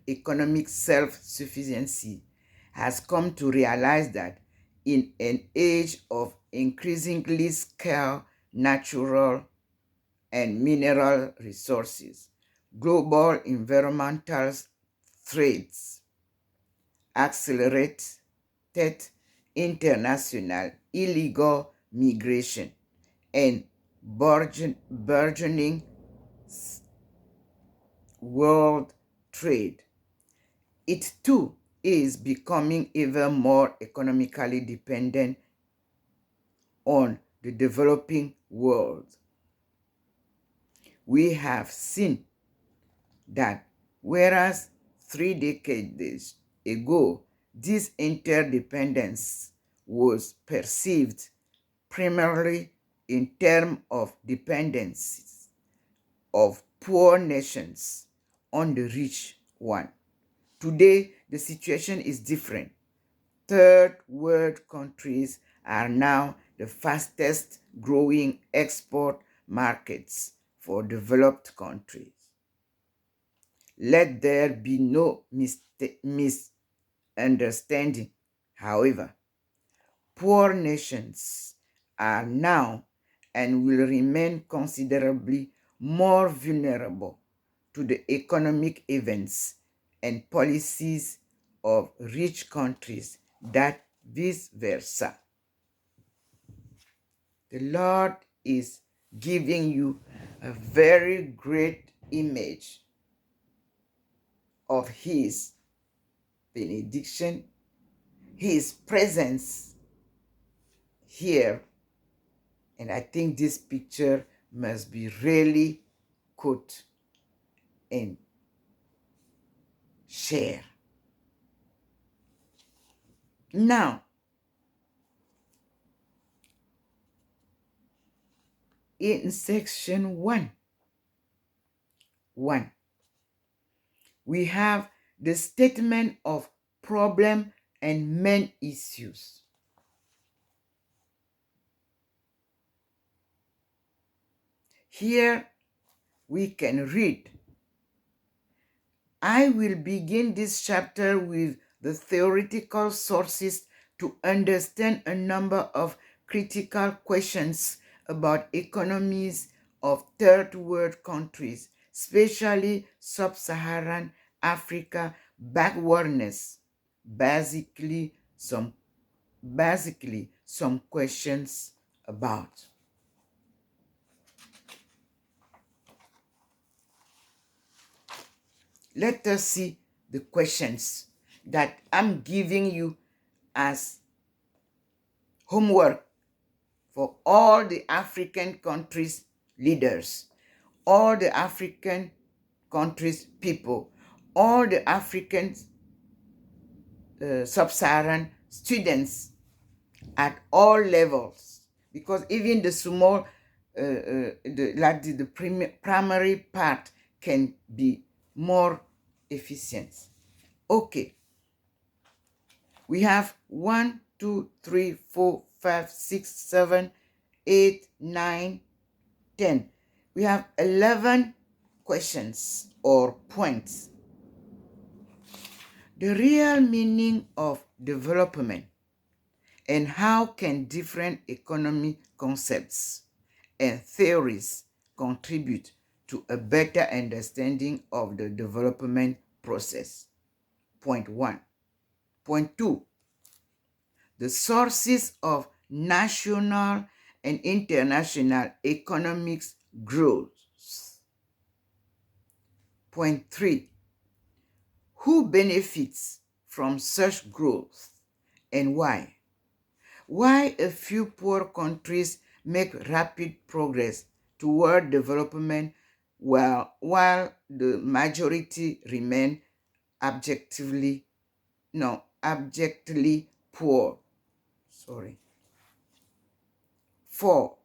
economic self-sufficiency, has come to realize that in an age of increasingly scarce natural and mineral resources, global environmental threats, accelerated international illegal migration, and burgeoning world trade. It too is becoming even more economically dependent on the developing world. We have seen that whereas 3 decades ago, this interdependence was perceived primarily in terms of dependencies of poor nations on the rich one. Today, the situation is different. Third world countries are now the fastest growing export markets for developed countries. Let there be no misunderstanding. However, poor nations are now and will remain considerably more vulnerable to the economic events and policies of rich countries than vice versa. The Lord is giving you a very great image of His benediction, His presence here. And I think this picture must be really put and share. Now, in section 1, we have the statement of problem and main issues. Here we can read, I will begin this chapter with the theoretical sources to understand a number of critical questions about economies of third world countries, especially sub-Saharan Africa backwardness. Basically some questions about. Let us see the questions that I'm giving you as homework for all the African countries' leaders, all the African countries' people, all the African sub-Saharan students at all levels, because even the small, the primary part can be more efficient. Okay, we have 1, 2, 3, 4, 5, 6, 7, 8, 9, 10. We have 11 questions or points. The real meaning of development, and how can different economic concepts and theories contribute to a better understanding of the development process. Point 1. Point 2. The sources of national and international economics growth. Point 3. Who benefits from such growth and why? Why a few poor countries make rapid progress toward development while the majority remain abjectly poor. 4.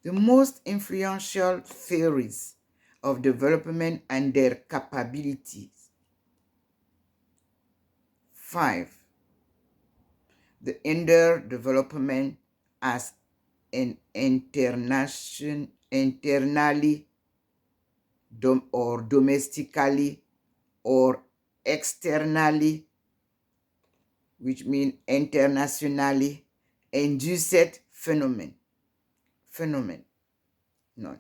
The most influential theories of development and their capabilities. 5. The underdevelopment as an internally or domestically or externally, which means internationally, induced phenomenon. No.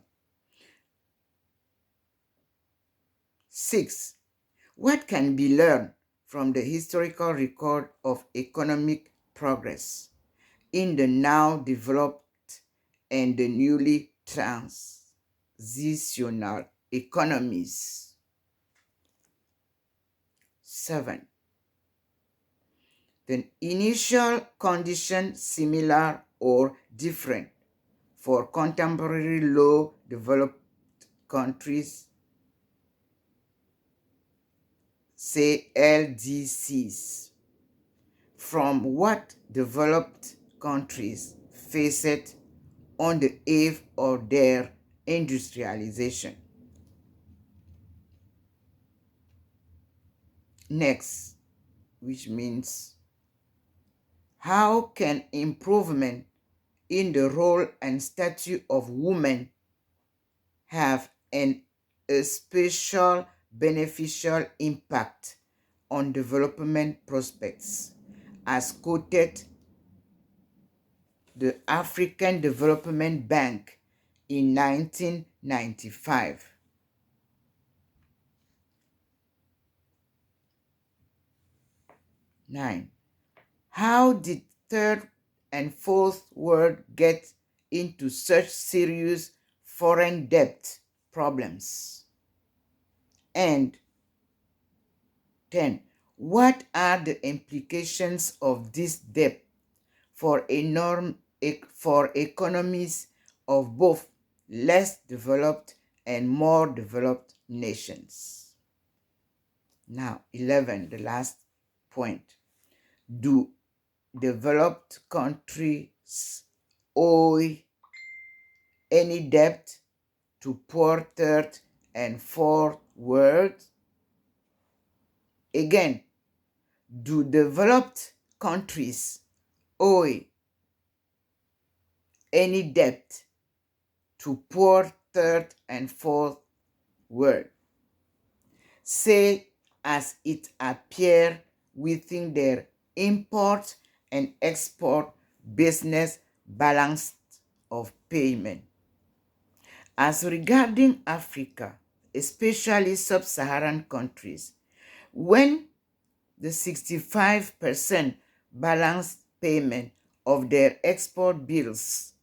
6. What can be learned from the historical record of economic progress in the now developed and the newly transitional economies? 7. The initial condition similar or different for contemporary low developed countries, say LDCs, from what developed countries faced on the eve of their industrialization. Next, which means how can improvement in the role and stature of women have a special beneficial impact on development prospects, as quoted the African Development Bank in 1995. 9. How did third and fourth world get into such serious foreign debt problems? And 10. What are the implications of this debt for economies of both less developed and more developed nations? Now, 11, the last point. Do developed countries owe any debt to poor third and fourth world? Again, do developed countries owe any debt to poor third and fourth world? Say as it appears within their import and export business balance of payment. As regarding Africa, especially sub-Saharan countries, when the 65% balance payment of their export bills,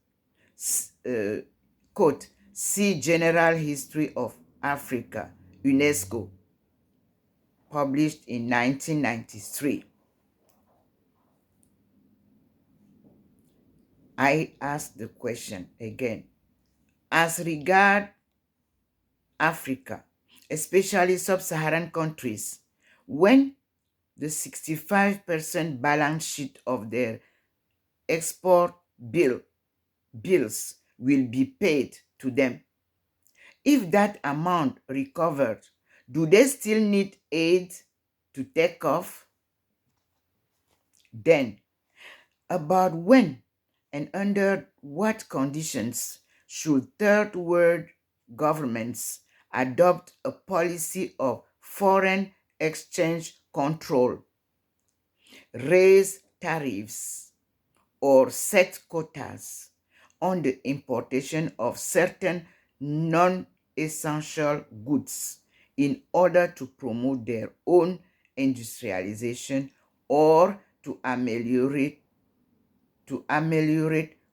quote, see General History of Africa, UNESCO, published in 1993. I ask the question again. As regard Africa, especially sub-Saharan countries, when the 65% balance sheet of their export bills will be paid to them. If that amount recovered, do they still need aid to take off? Then, about when and under what conditions should third world governments adopt a policy of foreign exchange control, raise tariffs, or set quotas on the importation of certain non-essential goods in order to promote their own industrialization or to ameliorate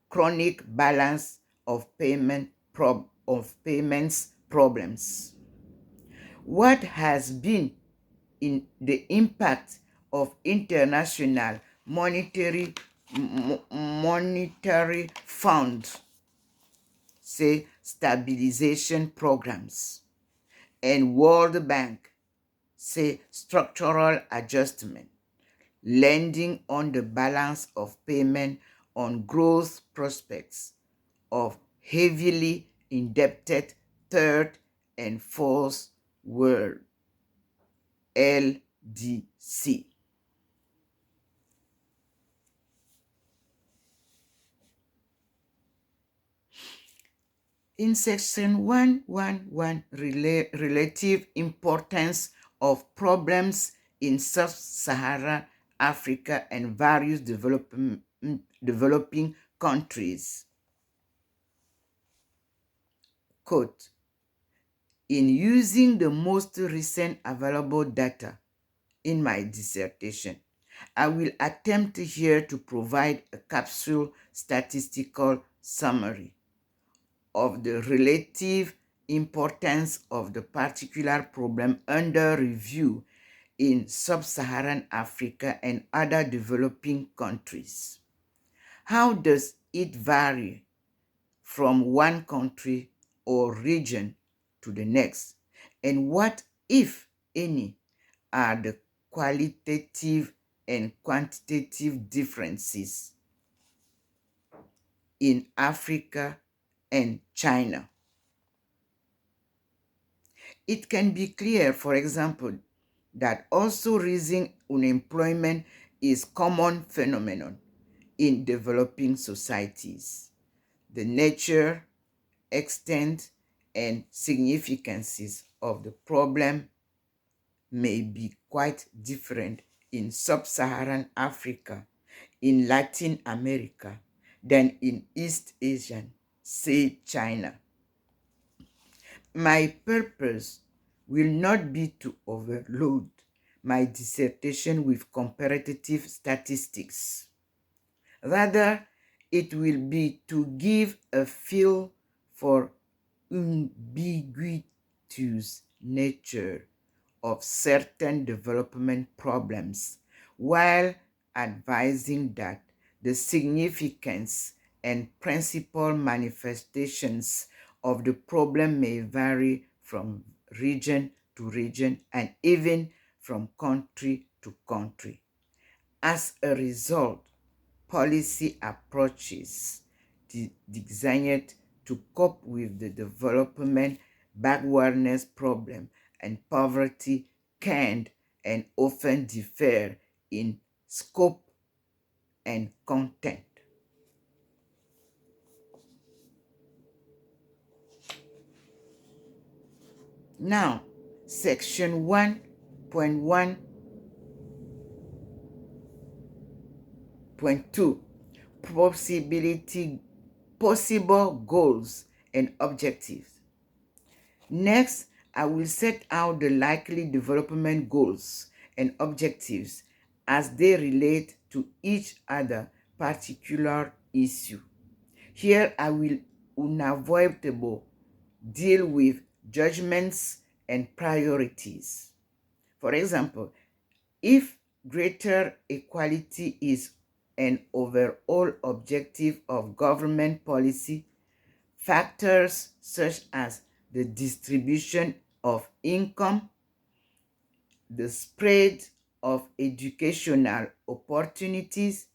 chronic balance of payments problems. What has been in the impact of international monetary fund, say stabilization programs, and World Bank, say structural adjustment, lending on the balance of payment on growth prospects of heavily indebted third and fourth world LDC. In section 111, relative importance of problems in sub-Saharan Africa and various developing countries. Quote, in using the most recent available data in my dissertation, I will attempt here to provide a capsule statistical summary of the relative importance of the particular problem under review in sub-Saharan Africa and other developing countries. How does it vary from one country or region to the next? And what, if any, are the qualitative and quantitative differences in Africa and China? It can be clear, for example, that also rising unemployment is a common phenomenon in developing societies. The nature, extent, and significances of the problem may be quite different in sub-Saharan Africa, in Latin America, than in East Asia, say China. My purpose will not be to overload my dissertation with comparative statistics. Rather, it will be to give a feel for ubiquitous nature of certain development problems, while advising that the significance and principal manifestations of the problem may vary from region to region and even from country to country. As a result, policy approaches designed to cope with the development backwardness problem and poverty can and often differ in scope and content. Now, section 1.1.2, possible goals and objectives. Next, I will set out the likely development goals and objectives as they relate to each other particular issue. Here I will unavoidable deal with judgments and priorities. For example, if greater equality is an overall objective of government policy, factors such as the distribution of income, the spread of educational opportunities,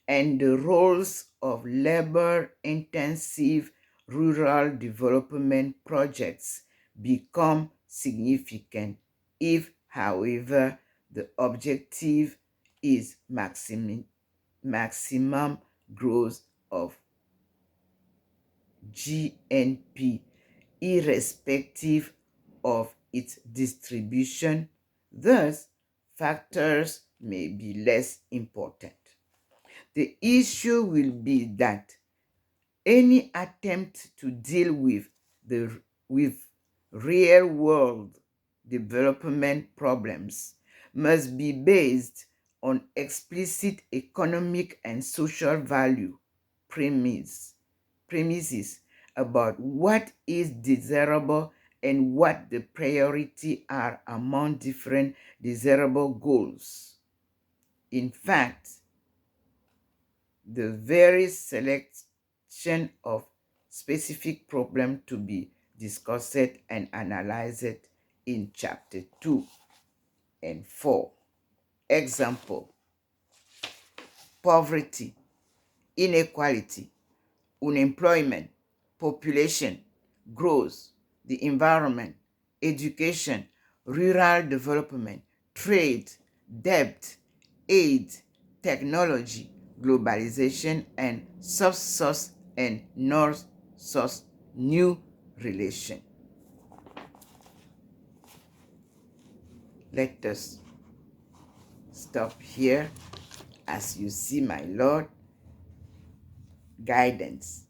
and the roles of labor-intensive rural development projects become significant if, however, the objective is maximum growth of GNP, irrespective of its distribution. Thus, factors may be less important. The issue will be that any attempt to deal with real world development problems must be based on explicit economic and social value premises about what is desirable and what the priority are among different desirable goals. In fact, the very selection of specific problem to be discussed and analyzed in chapter 2 and 4. Example: poverty, inequality, unemployment, population, growth, the environment, education, rural development, trade, debt, aid, technology, globalization, and South-South and North-South new relation. Let us stop here. As you see, my Lord, guidance.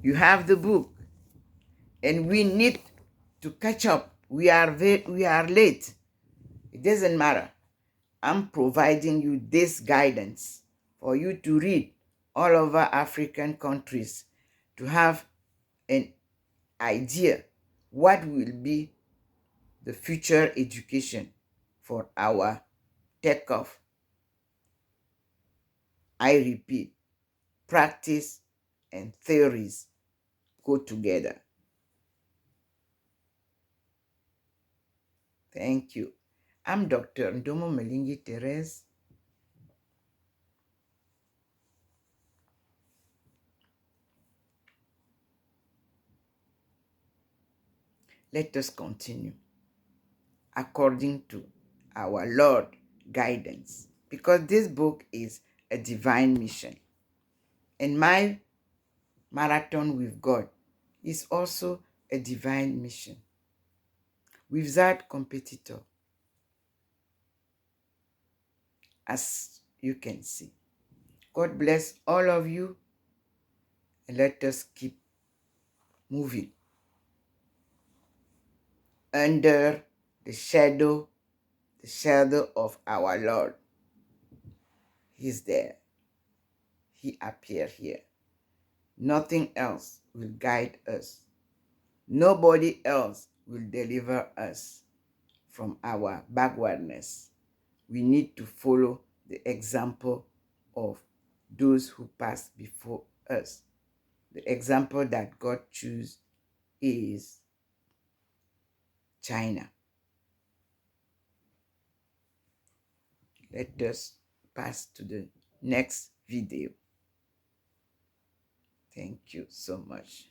You have the book, and we need to catch up. We are late. It doesn't matter. I'm providing you this guidance for you to read all over African countries to have an idea what will be the future education for our takeoff. I repeat, practice and theories go together. Thank you. I'm Dr. Ndomo Melingi Therese. Let us continue according to our Lord guidance, because this book is a divine mission. And my marathon with God is also a divine mission with that competitor, as you can see. God bless all of you, and let us keep moving under the shadow of our Lord. He's there. He appeared here. Nothing else will guide us. Nobody else will deliver us from our backwardness. We need to follow the example of those who passed before us. The example that God chose is China. Let us pass to the next video. Thank you so much.